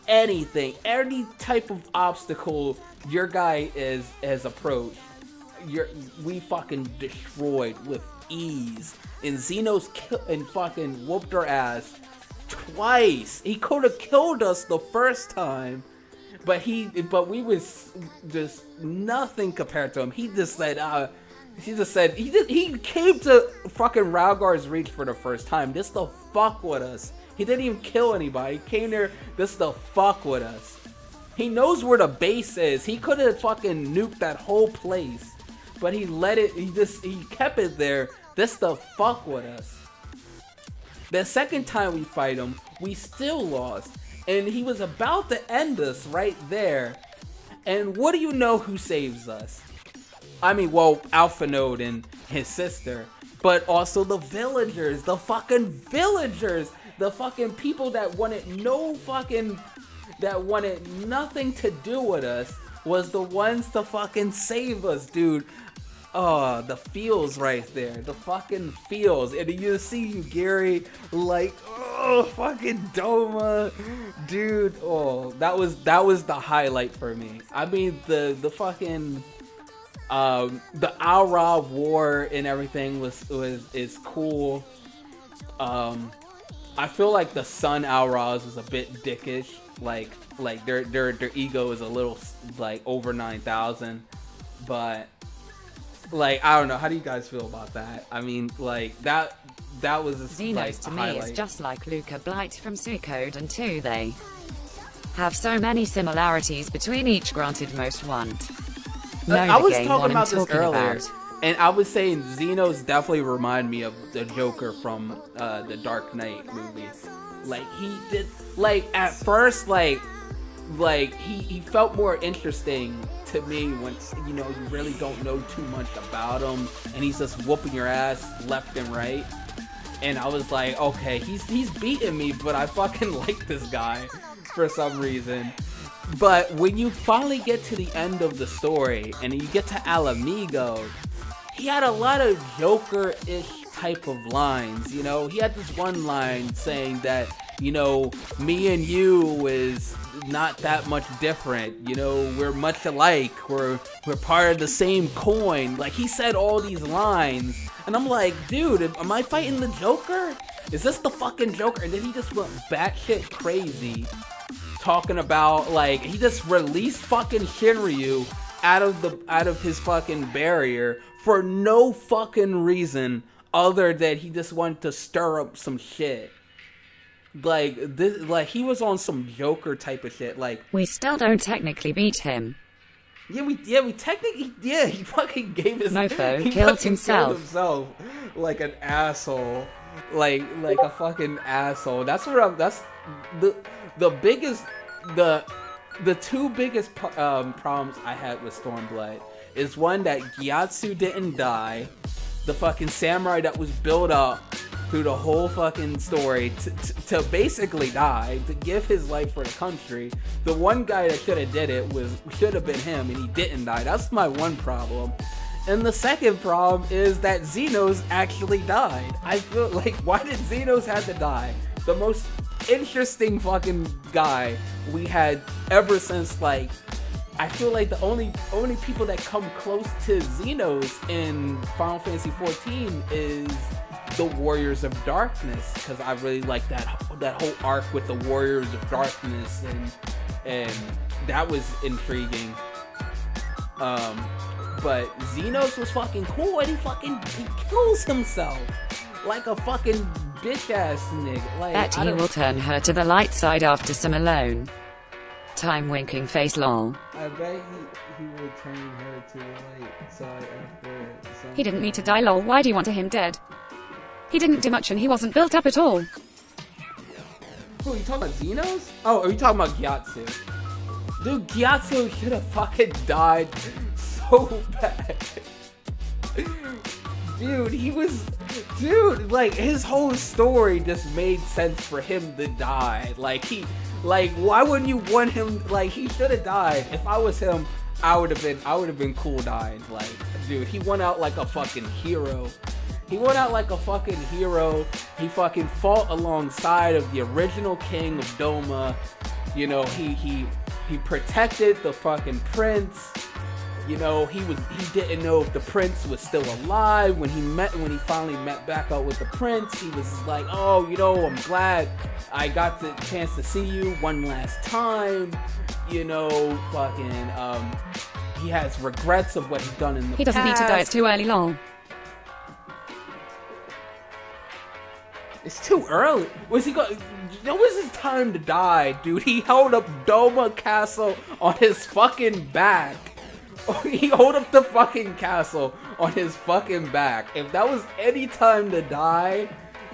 anything. Any type of obstacle your guy has approached, we fucking destroyed with ease. And Xenos fucking whooped our ass twice. He could have killed us the first time, but we was just nothing compared to him. He came to fucking Ralgar's Reach for the first time just to fuck with us. He didn't even kill anybody. He came there just to fuck with us. He knows where the base is. He could have fucking nuked that whole place, but he kept it there just to fuck with us. The second time we fight him, we still lost, and he was about to end us right there. And what do you know who saves us? I mean, well, Alpha Node and his sister, but also the villagers, the fucking villagers, the fucking people that wanted nothing to do with us was the ones to fucking save us, dude. Oh, the feels right there, the fucking feels. And you see you, Gary, like, oh, fucking Doma, dude. Oh, that was the highlight for me. I mean, the fucking the Aura war and everything is cool. I feel like the Sun Auras is a bit dickish. Like their ego is a little like over 9,000, but like, I don't know. How do you guys feel about that? I mean, like, that was a, Xenos like, to me highlight. is just like Luca Blight from Suicode, and 2 they have so many similarities between each. Granted, most want. I was talking about this earlier, and I was saying Xenos definitely remind me of the Joker from the Dark Knight movie. Like, he did, like, at first, like he felt more interesting to me when, you know, you really don't know too much about him, and he's just whooping your ass left and right. And I was like, okay, he's beating me, but I fucking like this guy for some reason. But when you finally get to the end of the story and you get to Alamigo, he had a lot of Joker-ish type of lines, you know? He had this one line saying that, you know, me and you is not that much different, you know, we're much alike, we're part of the same coin. Like, he said all these lines, and I'm like, dude, am I fighting the Joker? Is this the fucking Joker? And then he just went batshit crazy, talking about, like, he just released fucking Shinryu out of his fucking barrier for no fucking reason other than he just wanted to stir up some shit. Like, this, like, he was on some Joker type of shit. Like, we still don't technically beat him. Yeah, we technically, yeah, he fucking gave his, Mofo he killed fucking himself. killed himself like an asshole, like a fucking asshole. That's where that's the biggest, the two biggest problems I had with Stormblood is, one, that Gyatso didn't die, the fucking samurai that was built up through the whole fucking story to basically die, to give his life for the country. The one guy that should have did it should have been him, and he didn't die. That's my one problem. And the second problem is that Xenos actually died. I feel like, why did Xenos have to die? The most interesting fucking guy we had ever since, like, I feel like the only people that come close to Xenos in Final Fantasy XIV is the Warriors of Darkness, because I really like that whole arc with the Warriors of Darkness, and that was intriguing. But Xenos was fucking cool, and he kills himself like a fucking bitch ass nigga. Like, Bet he will turn her to the light side after some alone time, winking face lol. I bet he will turn her to the light side after some. He didn't need to die lol, why do you want him dead? He didn't do much and he wasn't built up at all. Who, are you talking about Xenos? Oh, are you talking about Gyatso? Dude, Gyatso should have fucking died so bad. Dude, like, his whole story just made sense for him to die. Like, why wouldn't you want him, like, he should have died. If I was him, I would have been cool dying. Like, dude, he went out like a fucking hero. He fucking fought alongside of the original king of Doma. You know, he protected the fucking prince. You know, he didn't know if the prince was still alive. When he finally met back up with the prince, he was like, oh, you know, I'm glad I got the chance to see you one last time. You know, fucking, he has regrets of what he's done in the past. He doesn't need to die, it's too early lol. It's too early. Was he going? It was his time to die, dude. He held up Doma Castle on his fucking back. He held up the fucking castle on his fucking back. If that was any time to die,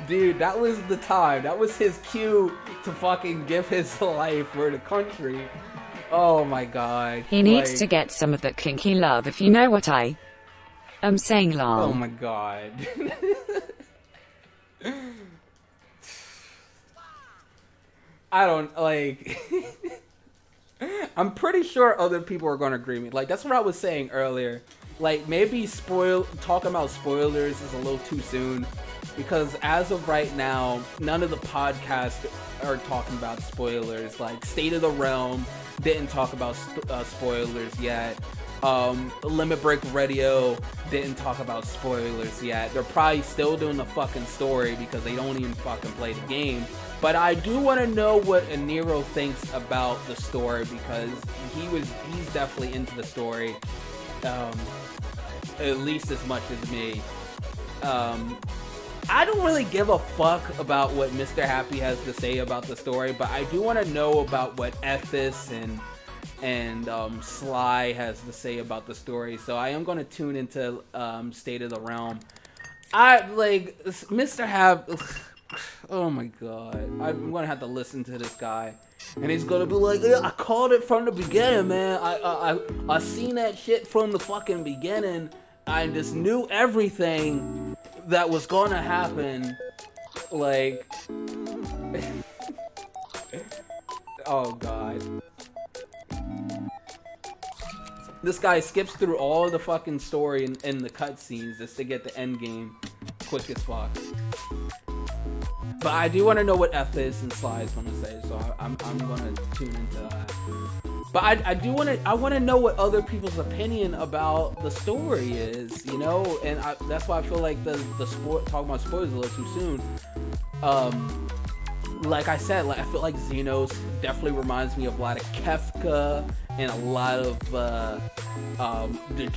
dude, that was the time. That was his cue to fucking give his life for the country. Oh my god. He needs to get some of that kinky love, if you know what I'm saying lol. Oh my god. I don't, like, I'm pretty sure other people are going to agree with me. Like, that's what I was saying earlier. Like, maybe talking about spoilers is a little too soon. Because as of right now, none of the podcasts are talking about spoilers. Like, State of the Realm didn't talk about spoilers yet. Limit Break Radio didn't talk about spoilers yet. They're probably still doing the fucking story because they don't even fucking play the game. But I do want to know what Nero thinks about the story, because he's definitely into the story, at least as much as me. I don't really give a fuck about what Mr. Happy has to say about the story, but I do want to know about what Ethis and Sly has to say about the story. So I am going to tune into State of the Realm. Mr. Happy. Oh my god. I'm gonna have to listen to this guy. And he's gonna be like, yeah, I called it from the beginning, man. I seen that shit from the fucking beginning. I just knew everything that was gonna happen. Like, oh god. This guy skips through all of the fucking story in the cutscenes just to get the end game quick as fuck. But I do want to know what Ethis and Sly is going to say, so I'm going to tune into that. But I want to know what other people's opinion about the story is, you know, and that's why I feel like talking about spoilers a little too soon. Like I said, I feel like Xenos definitely reminds me of a lot of Kefka and a lot of the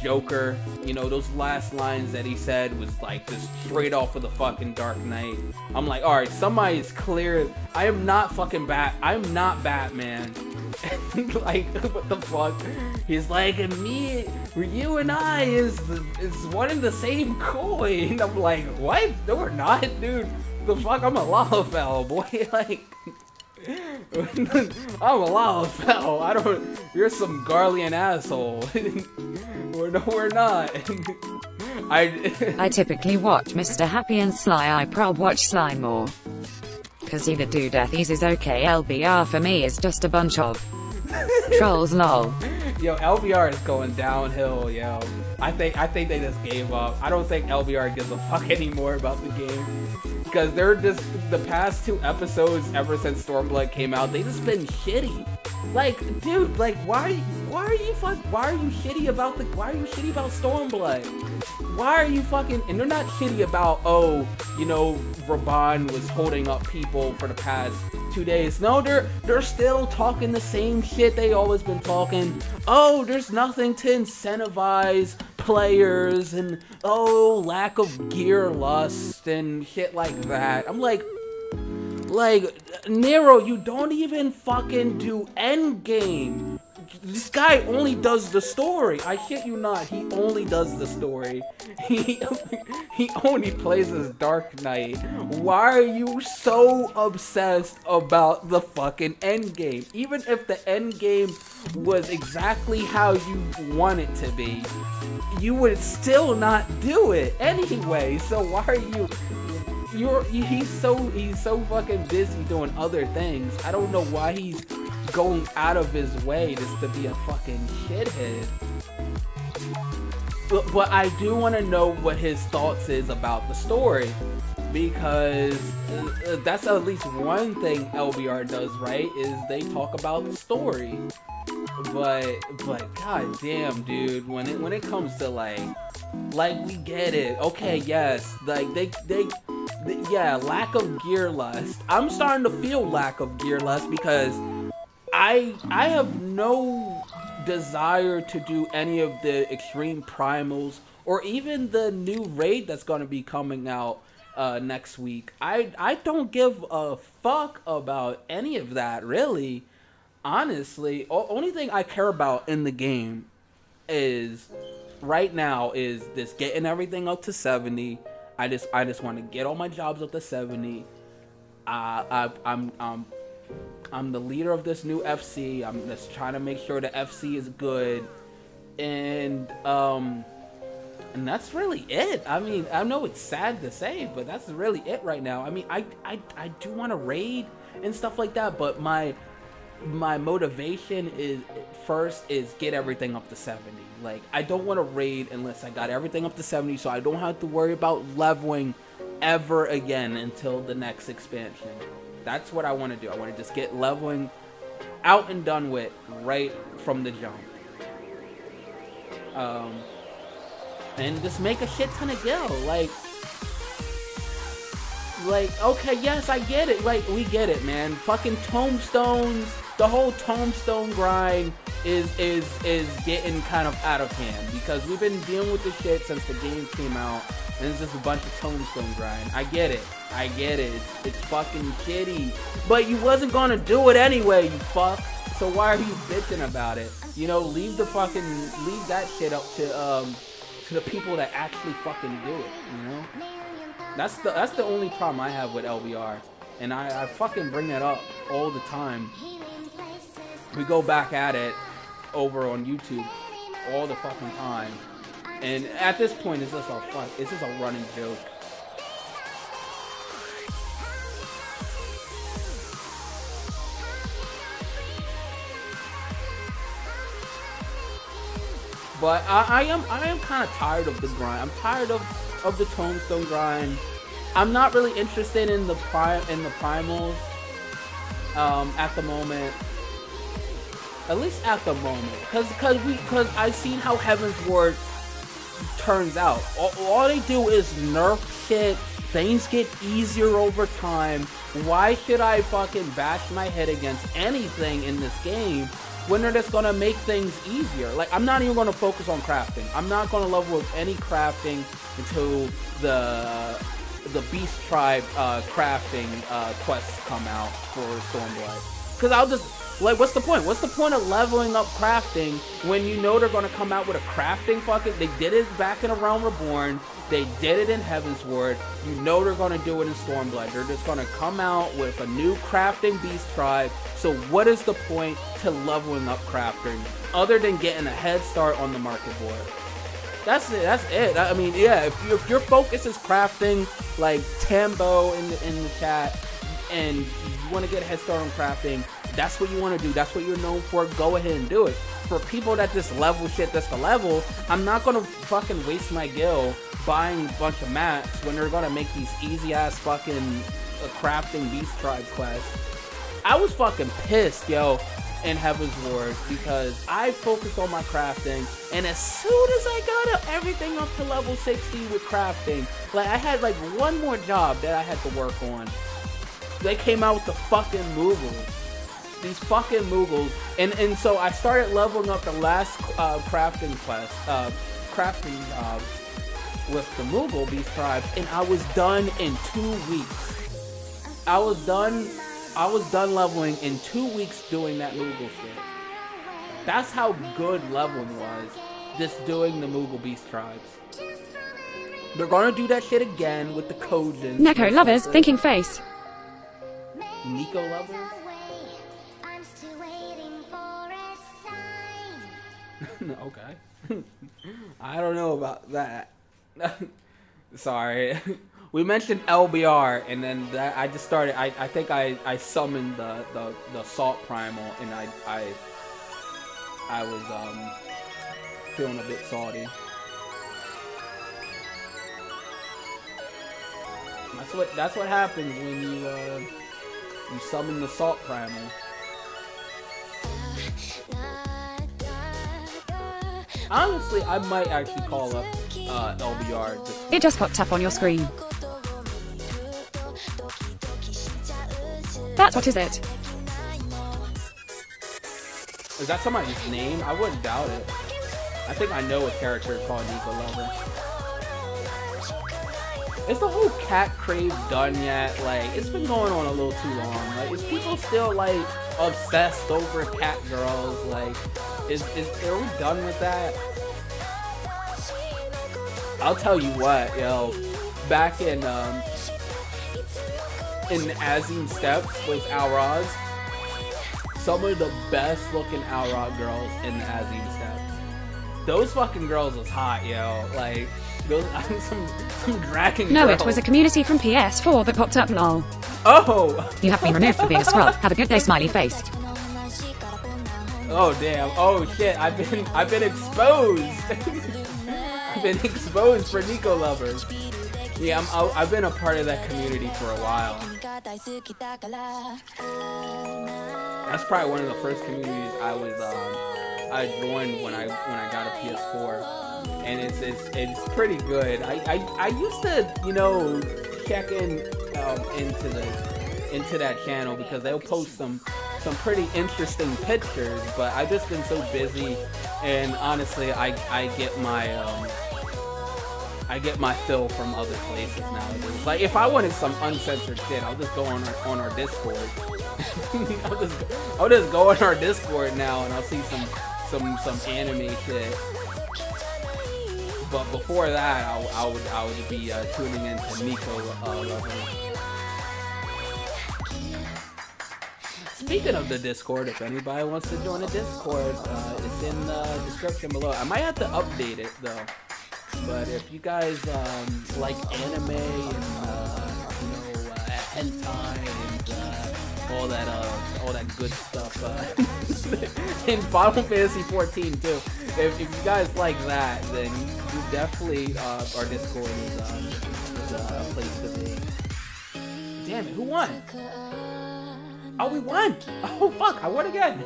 Joker. You know, those last lines that he said was like just straight off of the fucking Dark Knight. I'm like, alright, somebody's clear. I am not fucking I'm not Batman. Like, what the fuck? He's like, and me, you and I is one and the same coin. I'm like, what? No, we're not, dude. The fuck? I'm a Lalafell, boy. Like, I'm a Lalafell. You're some Garlean asshole. No, we're not. I typically watch Mr. Happy and Sly. I prob watch Sly more. Cause either do Deathies is okay. LBR for me is just a bunch of trolls lol. Yo, LBR is going downhill, yo. I think they just gave up. I don't think LBR gives a fuck anymore about the game. because they're just, the past 2 episodes ever since Stormblood came out, they just been shitty. Like, dude, like, why are you shitty about Stormblood? Why are you fucking, and they're not shitty about, oh, you know, Raban was holding up people for the past 2 days. No, they're still talking the same shit they always been talking. Oh, there's nothing to incentivize players, and oh, lack of gear lust and shit like that. I'm like, Nero, you don't even fucking do endgame. This guy only does the story. I shit you not, he only does the story. He only plays as Dark Knight. Why are you so obsessed about the fucking endgame? Even if the endgame was exactly how you want it to be, you would still not do it anyway. So why are you... he's so fucking busy doing other things. I don't know why he's going out of his way just to be a fucking shithead. But I do want to know what his thoughts is about the story, because that's at least one thing LBR does right, is they talk about the story. But god damn, dude, when it comes to like we get it. Okay, yes, like yeah, lack of gear lust. I'm starting to feel lack of gear lust because I have no desire to do any of the extreme primals or even the new raid that's going to be coming out next week. I don't give a fuck about any of that, really. Honestly, only thing I care about in the game is right now is this getting everything up to 70. I just want to get all my jobs up to 70. I'm the leader of this new FC. I'm just trying to make sure the FC is good, and that's really it. I mean, I know it's sad to say, but that's really it right now. I mean, I do want to raid and stuff like that, but my motivation is first is get everything up to 70. Like, I don't want to raid unless I got everything up to 70, so I don't have to worry about leveling ever again until the next expansion. That's what I want to do. I want to just get leveling out and done with right from the jump. And just make a shit ton of gil. Like, okay, yes, I get it. Like, we get it, man. Fucking tombstones, the whole tombstone grind is getting kind of out of hand, because we've been dealing with this shit since the game came out, and it's just a bunch of tombstone grind. I get it. It's fucking shitty, but you wasn't gonna do it anyway, you fuck. So why are you bitching about it? You know, leave that shit up to the people that actually fucking do it. You know, that's the only problem I have with LBR, and I fucking bring that up all the time. We go back at it over on YouTube all the fucking time, and at this point it's just a fun. It's just a running joke. But I am kind of tired of the grind. I'm tired of the tombstone grind. I'm not really interested in the primals at the moment. At least at the moment, because I've seen how Heaven's Ward turns out. All they do is nerf shit. Things get easier over time. Why should I fucking bash my head against anything in this game when they're just gonna make things easier? Like, I'm not even gonna focus on crafting. I'm not gonna level with any crafting until the Beast Tribe crafting quests come out for Stormblood. Because I'll just, like, what's the point? What's the point of leveling up crafting when you know they're gonna come out with a crafting fucking... They did it back in A Realm Reborn. They did it in Heaven's Ward. You know they're gonna do it in Stormblood. They're just gonna come out with a new crafting Beast Tribe. So what is the point to leveling up crafting other than getting a head start on the market board? That's it. That's it. I mean, yeah. If your focus is crafting, like Tambo in the chat, and you want to get a head start on crafting, that's what you want to do. That's what you're known for. Go ahead and do it. For people that just level shit, that's the level. I'm not gonna fucking waste my gil buying a bunch of mats when they're gonna make these easy ass fucking crafting beast tribe quests. I was fucking pissed, yo, in Heaven's Ward because I focused on my crafting, and as soon as I got everything up to level 60 with crafting, like I had like one more job that I had to work on. They came out with the fucking Moogles. These fucking Moogles, and so I started leveling up the last crafting quest, crafting jobs with the Moogle Beast Tribe, and I was done in 2 weeks. I was done leveling in 2 weeks doing that Moogle shit. That's how good leveling was, just doing the Moogle Beast Tribes. They're gonna do that shit again with the Kojins. Neko lovers, thinking face. Nico lovers? Okay. I don't know about that. Sorry. We mentioned LBR, and then that I just started. I think I summoned the Salt Primal, and I was feeling a bit salty. That's what happens when you summon the Salt Primal. Honestly, I might actually call up LBR. It just popped up on your screen. That's what is it? Is that somebody's name? I wouldn't doubt it. I think I know a character called Nico Lover. Is the whole cat crave done yet? Like, it's been going on a little too long. Like, is people still like obsessed over cat girls? Like, are we done with that? I'll tell you what, yo. Back in Azim Steppes with Alraz, some of the best looking Alraz girls in the Azim Steppes. Those fucking girls was hot, yo. Like, those some dragon No, girls. it was a community from PS4 that popped up, lol. Oh! You have been removed for being a scrub. Have a good day, smiley face. Oh damn! Oh shit! I've been exposed. I've been exposed for Nico lovers. Yeah, I've been a part of that community for a while. That's probably one of the first communities I joined when I got a PS4, and it's pretty good. I used to, you know, check into that channel because they'll post some pretty interesting pictures, but I've just been so busy, and honestly I get my fill from other places nowadays. Like, if I wanted some uncensored shit, I'll just go on our Discord. I'll just go on our Discord now, and I'll see some anime shit. But before that, I would be tuning into Nico Lover. Speaking of the Discord, if anybody wants to join the Discord, it's in the description below. I might have to update it though. But if you guys like anime and hentai and all that good stuff, in Final Fantasy 14 too. If you guys like that, then you definitely our Discord is a place to be. Damn it! Who won? Oh, we won! Oh fuck! I won again.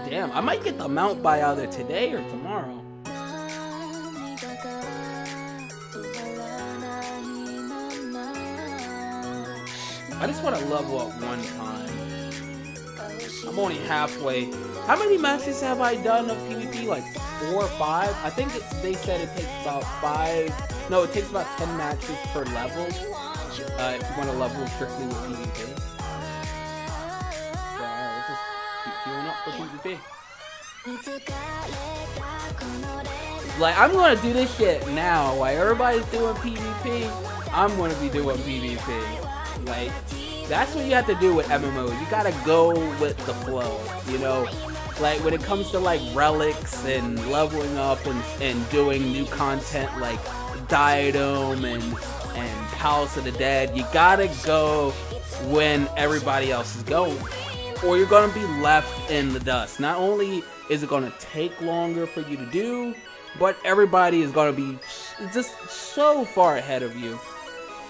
Damn, I might get the mount by either today or tomorrow. I just want to level up one time. I'm only halfway. How many matches have I done of PvP? Like 4 or 5? I think they said it takes about 5. No, it takes about 10 matches per level. If you want to level strictly with PvP. So alright, let's just keep queuing up for PvP. Like, I'm gonna do this shit now. While everybody's doing PvP, I'm gonna be doing PvP. Like, that's what you have to do with MMOs. You gotta go with the flow, you know? Like, when it comes to, like, relics and leveling up and doing new content like Diadem and Palace of the Dead, you gotta go when everybody else is going. Or you're gonna be left in the dust. Not only Is it going to take longer for you to do? But everybody is going to be just so far ahead of you.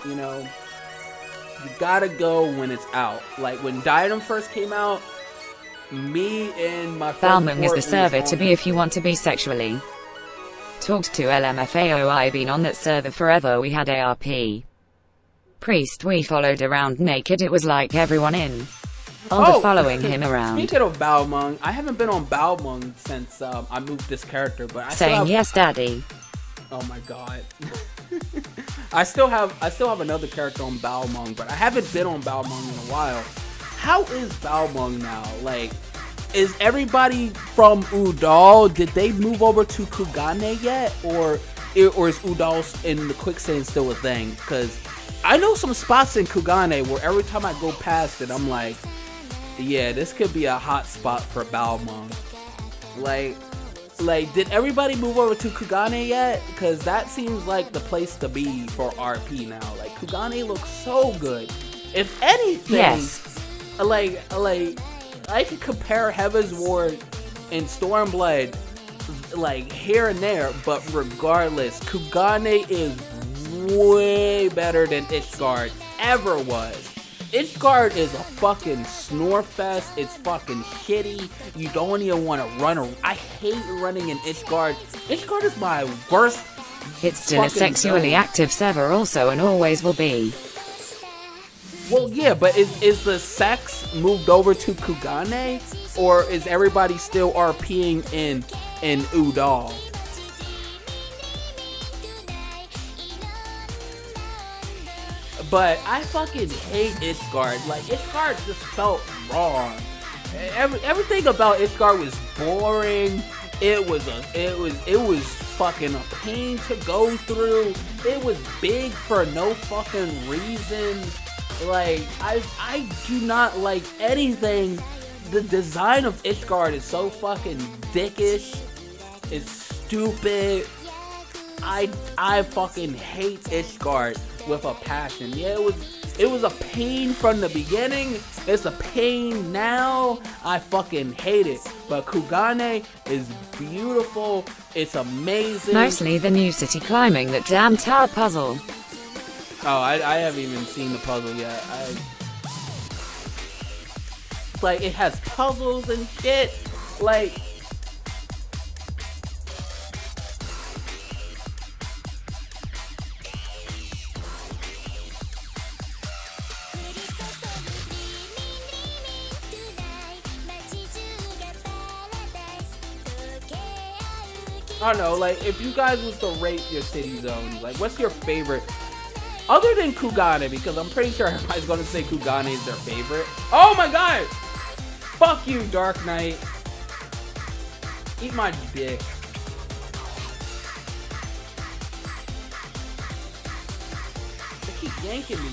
You know, you gotta go when it's out. Like when Diadem first came out, me and my friend Balmung is the server to be if you want to be sexually. Talked to LMFAO. I've been on that server forever. We had ARP. Priest we followed around naked. It was like everyone in. Older following him around. Speaking of Balmung, I haven't been on Balmung since I moved this character, but I saying yes, daddy. Oh my god. I still have another character on Balmung, but I haven't been on Balmung in a while. How is Balmung now? Like, is everybody from Udall, did they move over to Kugane yet? Or is Udall in the quicksand still a thing? Because I know some spots in Kugane where every time I go past it, I'm like, yeah, this could be a hot spot for Balmung. Like, did everybody move over to Kugane yet? Because that seems like the place to be for RP now. Like, Kugane looks so good. If anything, yes. like I could compare Heaven's Ward and Stormblood, like, here and there, but regardless, Kugane is way better than Ishgard ever was. Ishgard is a fucking snore fest. It's fucking shitty. You don't even want to run. I hate running in Ishgard. Ishgard is my worst. It's still a sexually active server also and always will be. Well, yeah, but is the sex moved over to Kugane? Or is everybody still RPing in Udall? But I fucking hate Ishgard. Like, Ishgard just felt wrong. Everything about Ishgard was boring. It was fucking a pain to go through. It was big for no fucking reason. Like, I do not like anything. The design of Ishgard is so fucking dickish. It's stupid. I fucking hate Ishgard with a passion. Yeah, it was a pain from the beginning. It's a pain now. I fucking hate it. But Kugane is beautiful. It's amazing. Mostly the new city climbing that damn tower puzzle. Oh, I haven't even seen the puzzle yet. Like, it has puzzles and shit. Like, I don't know, like, if you guys was to rate your city zones, like, what's your favorite? Other than Kugane, because I'm pretty sure everybody's gonna say Kugane is their favorite. Oh my god! Fuck you, Dark Knight. Eat my dick. They keep yanking me.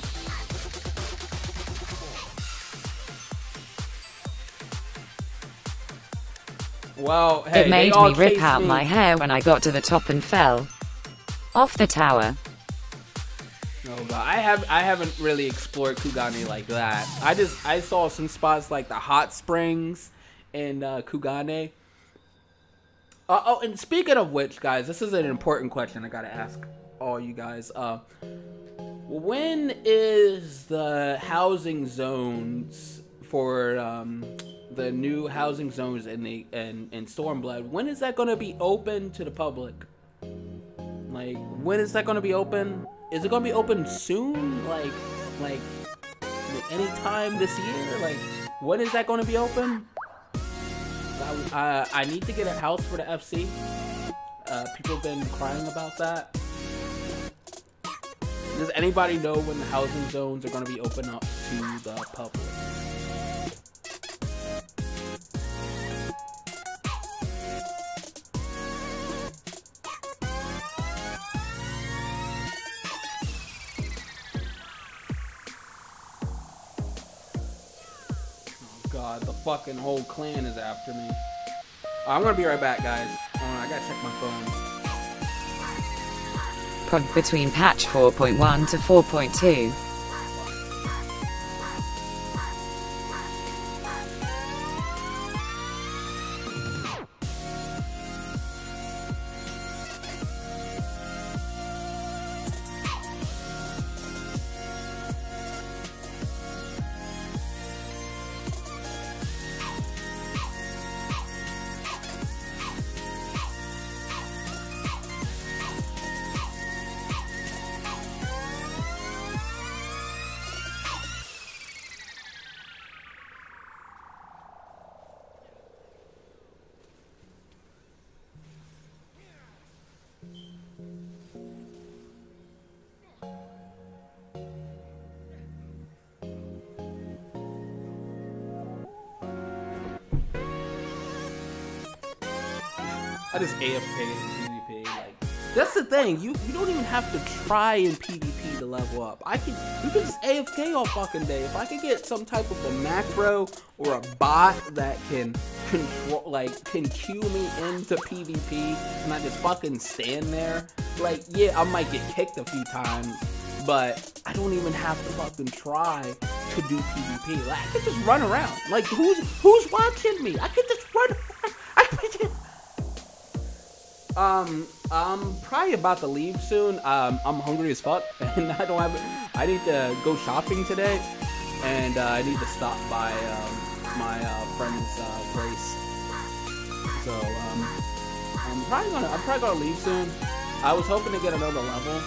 Well, hey, it made me rip out my hair when I got to the top and fell off the tower. Oh god, I haven't really explored Kugane like that. I saw some spots like the hot springs in Kugane. Oh, and speaking of which, guys, this is an important question I gotta ask all you guys. When is the housing zones for the new housing zones in Stormblood? When is that gonna be open to the public? Like, when is that gonna be open? Is it gonna be open soon? Like anytime this year? Like, when is that gonna be open? I need to get a house for the FC. People have been crying about that. Does anybody know when the housing zones are gonna be open up to the public? God, the fucking whole clan is after me. I'm gonna be right back, guys. I gotta check my phone. Between patch 4.1 to 4.2. I just AFK in PvP. Like, that's the thing. You don't even have to try in PvP to level up. You can just AFK all fucking day. If I could get some type of a macro or a bot that can control, like, can cue me into PvP, and I just fucking stand there, like, yeah, I might get kicked a few times, but I don't even have to fucking try to do PvP. Like, I could just run around. Like, who's watching me? I could just run around. I could just... I'm probably about to leave soon. I'm hungry as fuck, and I need to go shopping today, and I need to stop by my friend's place. So I'm probably gonna leave soon. I was hoping to get another level.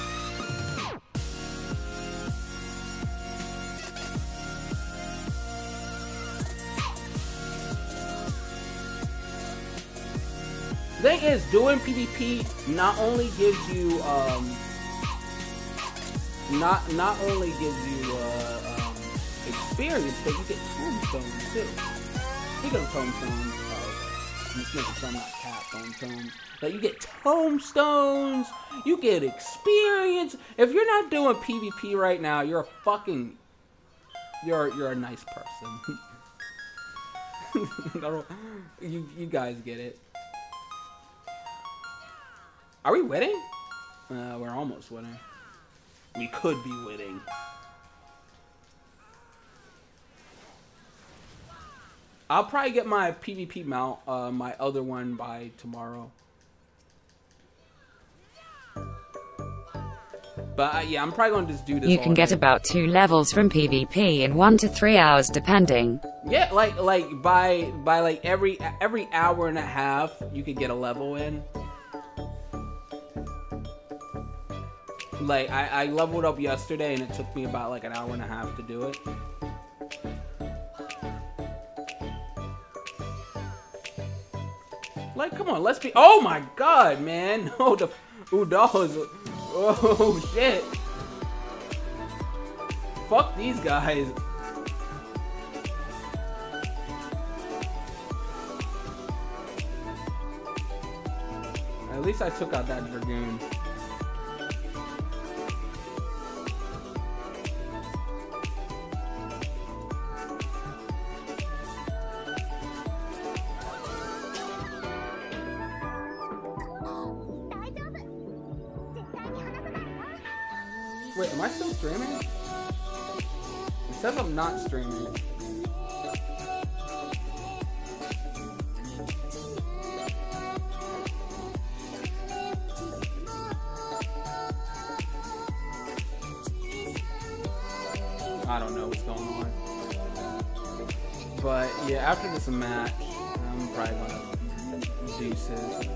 Thing is, doing PvP not only gives you not only gives you experience, but you get tombstones too. Speaking of tombstones, I'm just making sure I'm not cat tombstones. But you get tombstones, you get experience. If you're not doing PvP right now, you're a nice person. You guys get it. Are we winning? We're almost winning. We could be winning. I'll probably get my PvP mount, my other one, by tomorrow. But yeah, I'm probably going to just do this. You can get about 2 levels from PvP in 1 to 3 hours, depending. Yeah, like by like every hour and a half, you could get a level in. Like, I leveled up yesterday, and it took me about, like, an hour and a half to do it. Like, come on, let's be... Oh, my God, man! Oh, the... Udall's... Oh, shit! Fuck these guys! At least I took out that Dragoon. Wait, am I still streaming? It says I'm not streaming. I don't know what's going on. But yeah, after this match, I'm probably gonna deuces.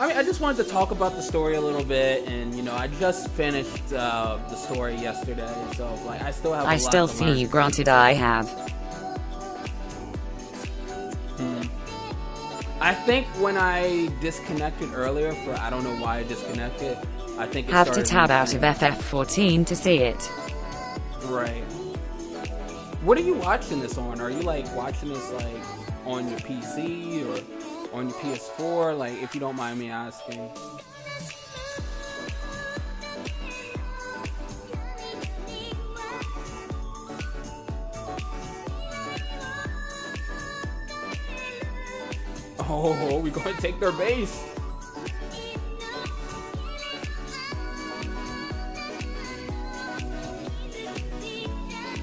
I mean, I just wanted to talk about the story a little bit, and you know, I just finished the story yesterday, so like I still have. I still see you. Granted, I have. I think when I disconnected earlier, for I don't know why I disconnected. I think it have to tab out of FF14 to see it. Right. What are you watching this on? Are you like watching this like on your PC or on your PS4? Like, if you don't mind me asking. Oh, we're going to take their base.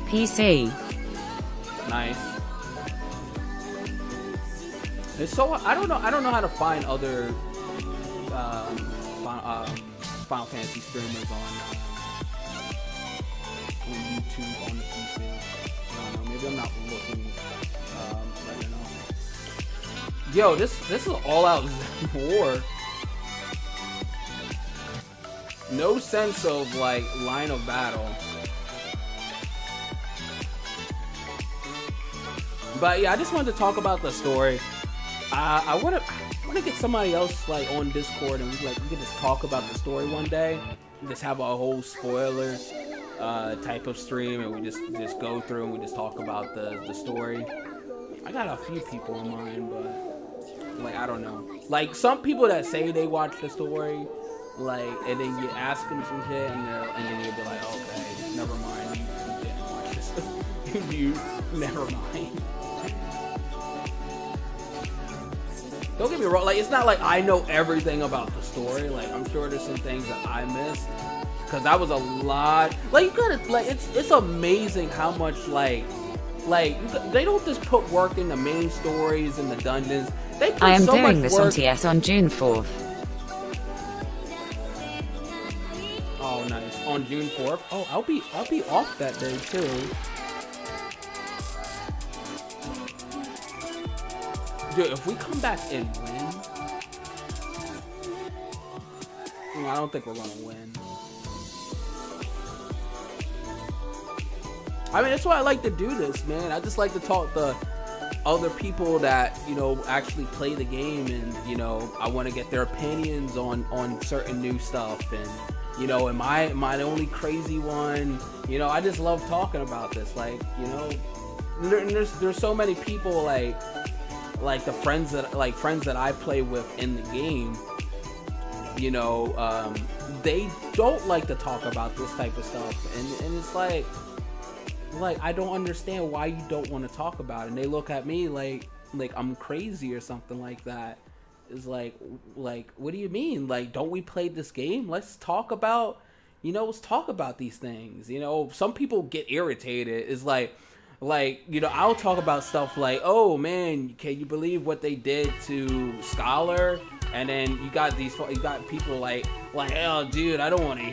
PC. Nice. It's so I don't know how to find other Final Fantasy streamers on YouTube on the PC. I don't know. Maybe I'm not looking. I don't know. Yo, this is all-out war. No sense of like line of battle. But yeah, I just wanted to talk about the story. I want to get somebody else like on Discord, and we can just talk about the story one day. Just have a whole spoiler type of stream, and we just go through and we just talk about the story. I got a few people in mind, but like I don't know. Like some people that say they watch the story, like, and then you ask them some shit, and then you'll be like, okay, never mind, you didn't watch this. You never mind. Don't get me wrong, like, it's not like I know everything about the story. Like, I'm sure there's some things that I missed, because that was a lot. Like, you gotta, like, it's amazing how much, like, they don't just put work in the main stories and the dungeons. They put I am so doing much this work. on TS on June 4th. Oh, nice. On June 4th? Oh, I'll be off that day, too. Dude, if we come back and win, I don't think we're gonna win. I mean, that's why I like to do this, man. I just like to talk to other people that, you know, actually play the game, and, you know, I want to get their opinions on certain new stuff. And, you know, am I the only crazy one? You know, I just love talking about this. Like, you know, there's so many people, like the friends that I play with in the game, you know, they don't like to talk about this type of stuff, and it's like I don't understand why you don't want to talk about it. And they look at me like I'm crazy or something like that. It's like what do you mean? Like, don't we play this game? Let's talk about, you know, let's talk about these things. You know, some people get irritated. It's like, you know, I'll talk about stuff like, oh man, can you believe what they did to Scholar? And then you got people like, oh dude, I don't want to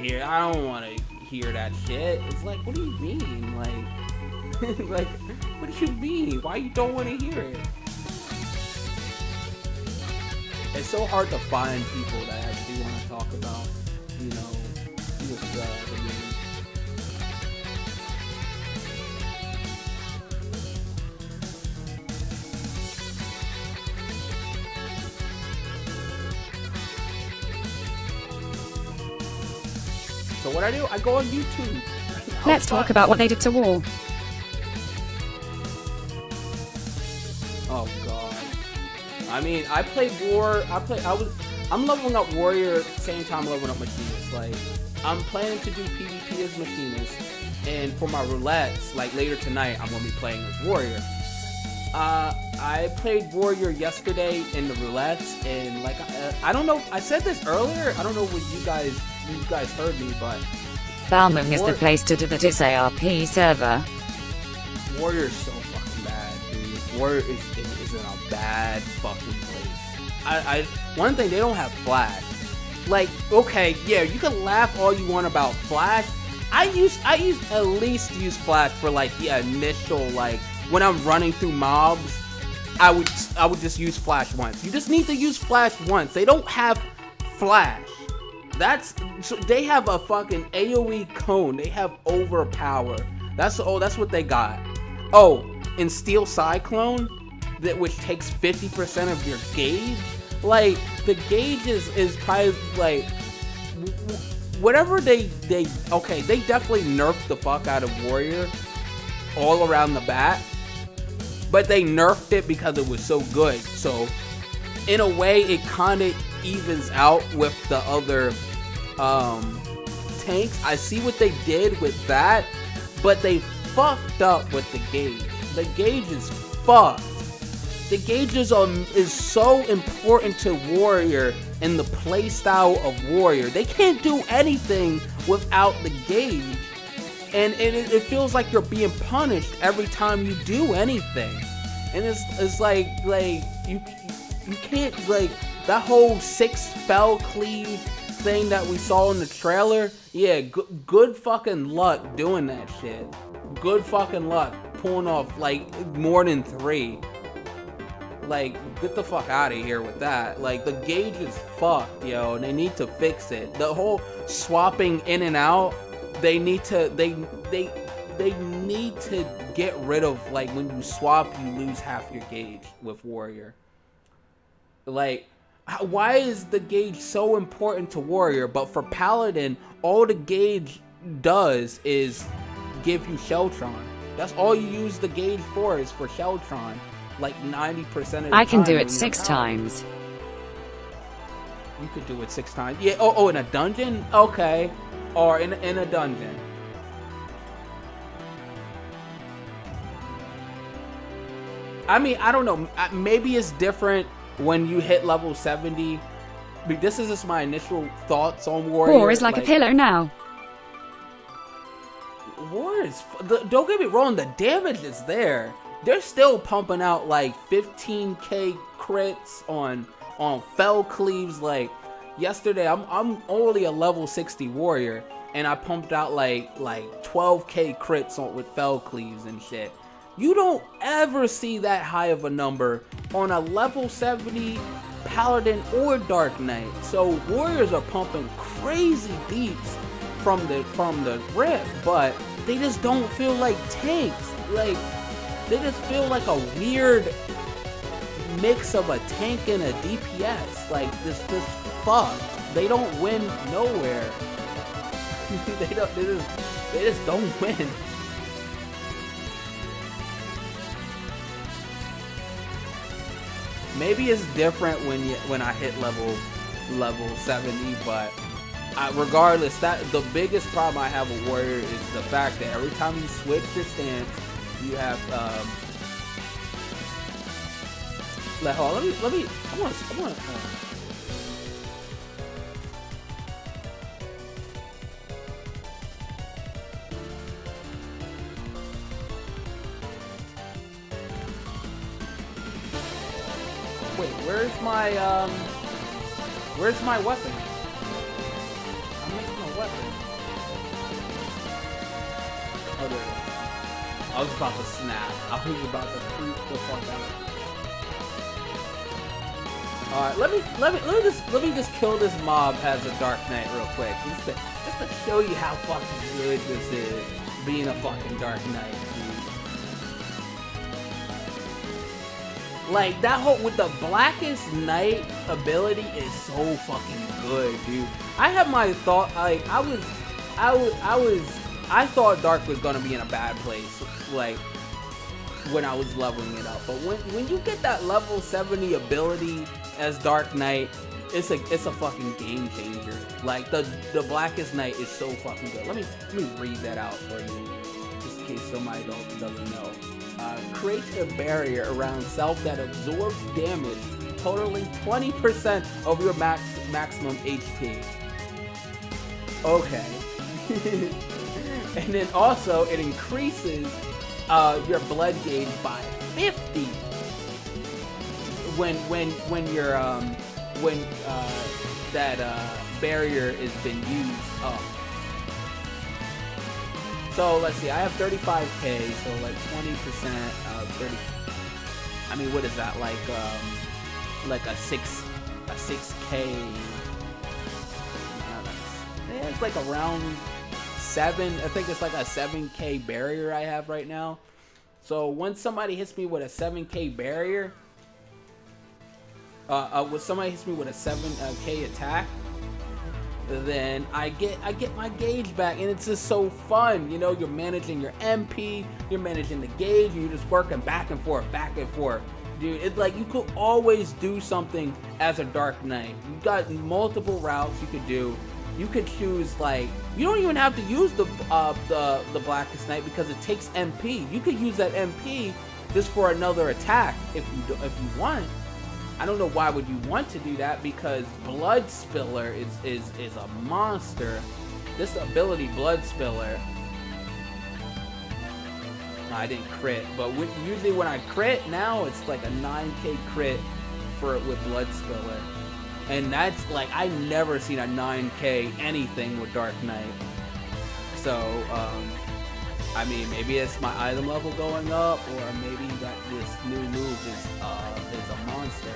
hear that shit. It's like, what do you mean? Like, like, what do you mean? Why you don't want to hear it? It's so hard to find people that actually want to talk about, you know, the game. So what I do, I go on YouTube. Let's talk about what they did to War. Oh god. I mean, I played War. I'm leveling up Warrior same time leveling up Machinist. Like, I'm planning to do PvP as Machinist, and for my roulettes, like later tonight, I'm gonna be playing as Warrior. I played Warrior yesterday in the roulettes, and like I don't know. I said this earlier. I don't know what you guys heard me, but Balmung is the place to do the DisARP server. Warrior's so fucking bad, dude. Warrior is in a bad fucking place. One thing, they don't have Flash. Like, okay, yeah, you can laugh all you want about Flash. I at least use Flash for like the initial, like, when I'm running through mobs, I would just use Flash once. You just need to use Flash once. They don't have Flash. So they have a fucking AoE cone. They have overpower. That's what they got. Oh, and Steel Cyclone, which takes 50% of your gauge. Like, the gauge is probably like whatever they definitely nerfed the fuck out of Warrior all around the bat, but they nerfed it because it was so good. So in a way, it kind of evens out with the other tanks. I see what they did with that, but they fucked up with the gauge. The gauge is fucked. The gauge is so important to Warrior and the playstyle of Warrior. They can't do anything without the gauge, and it feels like you're being punished every time you do anything. And it's like you can't, like, that whole 6 spell cleave thing that we saw in the trailer. Yeah, good fucking luck doing that shit. Good fucking luck pulling off like more than 3. Like, get the fuck out of here with that. Like, the gauge is fucked, yo, and they need to fix it. The whole swapping in and out, they need to get rid of, like, when you swap, you lose half your gauge with Warrior. Like, why is the gauge so important to Warrior, but for Paladin, all the gauge does is give you Sheltron. That's all you use the gauge for, is for Sheltron. Like 90% of the time. I can do it 6 times. You could do it 6 times. Yeah. Oh, in a dungeon? Okay. Or in a dungeon. I mean, I don't know. Maybe it's different when you hit level 70. But this is just my initial thoughts on Warrior. War is like a pillow now. War is... Don't get me wrong, the damage is there. They're still pumping out like 15k crits on fell cleaves. Like yesterday, I'm only a level 60 warrior, and I pumped out like 12k crits with fell cleaves and shit. You don't ever see that high of a number on a level 70 paladin or dark knight. So warriors are pumping crazy deeps from the rip, but they just don't feel like tanks. Like, they just feel like a weird mix of a tank and a DPS. Like, this fuck. They don't win nowhere. they just don't win. Maybe it's different when I hit level 70, but regardless, the biggest problem I have with Warrior is the fact that every time you switch your stance, you have let me I want wait, where's my weapon? I'm making a weapon. Oh, there it is. I was about to snap. I was about to freak the fuck out. Alright, let me just kill this mob as a Dark Knight real quick. Just to show you how fucking good this is, being a fucking Dark Knight. Like, that whole, with the Blackest Knight ability is so fucking good, dude. I had my thought, like, I thought Dark was gonna be in a bad place, like, when I was leveling it up. But when you get that level 70 ability as Dark Knight, it's a fucking game changer. Like, the Blackest Knight is so fucking good. Let me read that out for you, just in case somebody doesn't know. Creates a barrier around self that absorbs damage, totaling 20% of your maximum HP. Okay. And then also it increases your blood gauge by 50 when your that barrier has been used up. So let's see, I have 35k, so like 20%, 30. I mean, what is that, like a 6k? Yeah, it's like around 7. I think it's like a 7k barrier I have right now. So once somebody hits me with a 7k barrier, when somebody hits me with a 7k attack, then I get my gauge back, and it's just so fun. You know, you're managing your MP, you're managing the gauge, and you're just working back and forth, dude. It's like you could always do something as a Dark Knight. You've got multiple routes you could do. You could choose, like, you don't even have to use the Blackest Knight because it takes MP. You could use that MP just for another attack if you want. I don't know why would you want to do that, because Blood Spiller is a monster. This ability, Blood Spiller. I didn't crit, but usually when I crit now, it's like a 9k crit with Blood Spiller. And that's like, I've never seen a 9k anything with Dark Knight. So, I mean, maybe it's my item level going up, or maybe that this new move is a monster.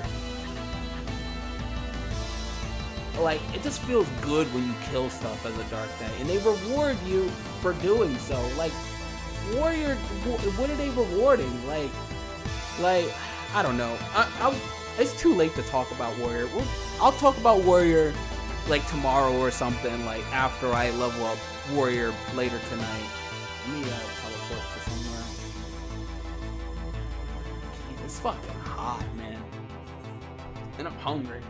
Like, it just feels good when you kill stuff as a Dark Knight, and they reward you for doing so. Like, Warrior, what are they rewarding? Like, I don't know. It's too late to talk about Warrior. I'll talk about Warrior like tomorrow or something, like after I level up warrior later tonight. Let me teleport to somewhere. Jeez, it's fucking hot, man. And I'm hungry.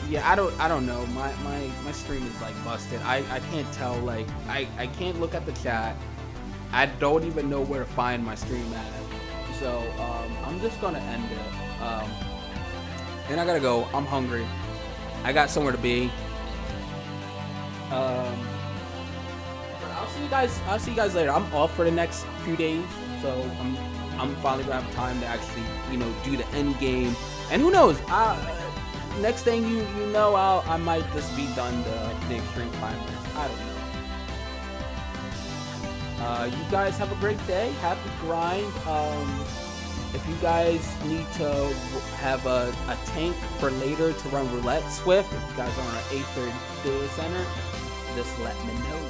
Yeah, I don't know. My stream is like busted. I can't tell. Like I can't look at the chat. I don't even know where to find my stream at. So I'm just gonna end it. And I gotta go. I'm hungry. I got somewhere to be. But I'll see you guys. I'll see you guys later. I'm off for the next few days, so I'm finally gonna have time to actually, you know, do the end game. And who knows? Next thing you know, I might just be done the extreme climbers. I don't know. You guys have a great day. Happy grind. If you guys need to have a tank for later to run roulette swift, if you guys are on an 8th or Dual Center, just let me know.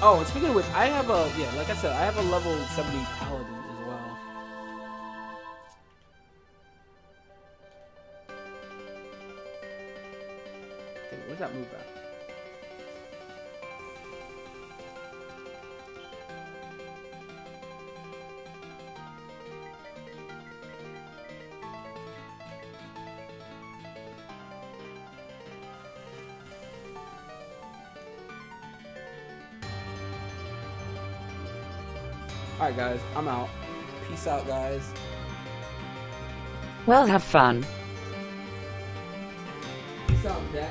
Oh, and speaking of which, I have a, yeah, like I said, I have a level 70 paladin as well. Okay, where's that move at? Alright guys, I'm out. Peace out guys. Well, have fun. Peace out, Jack.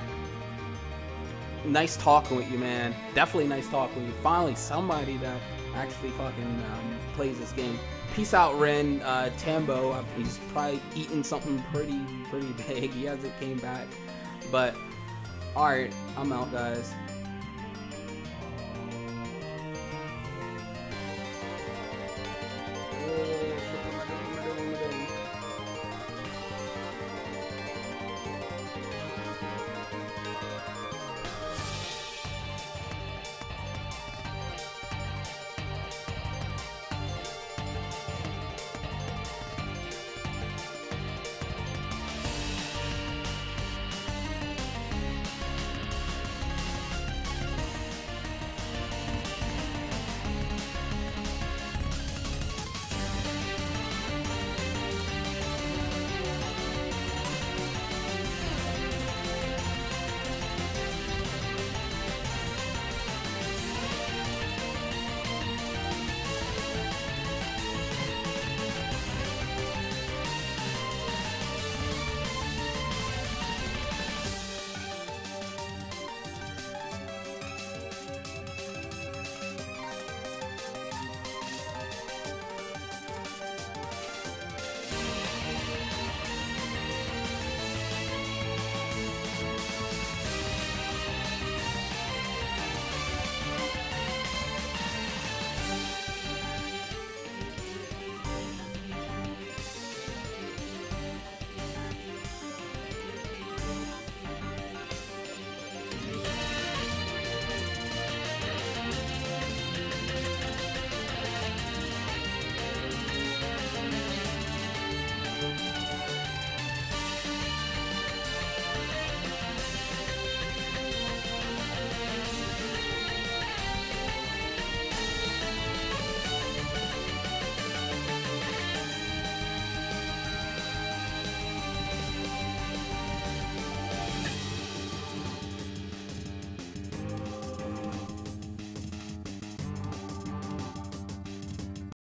Nice talking with you, man. Definitely nice talking with you. Finally, somebody that actually fucking plays this game. Peace out, Ren. Tambo, he's probably eating something pretty big. He hasn't came back. But, alright, I'm out, guys.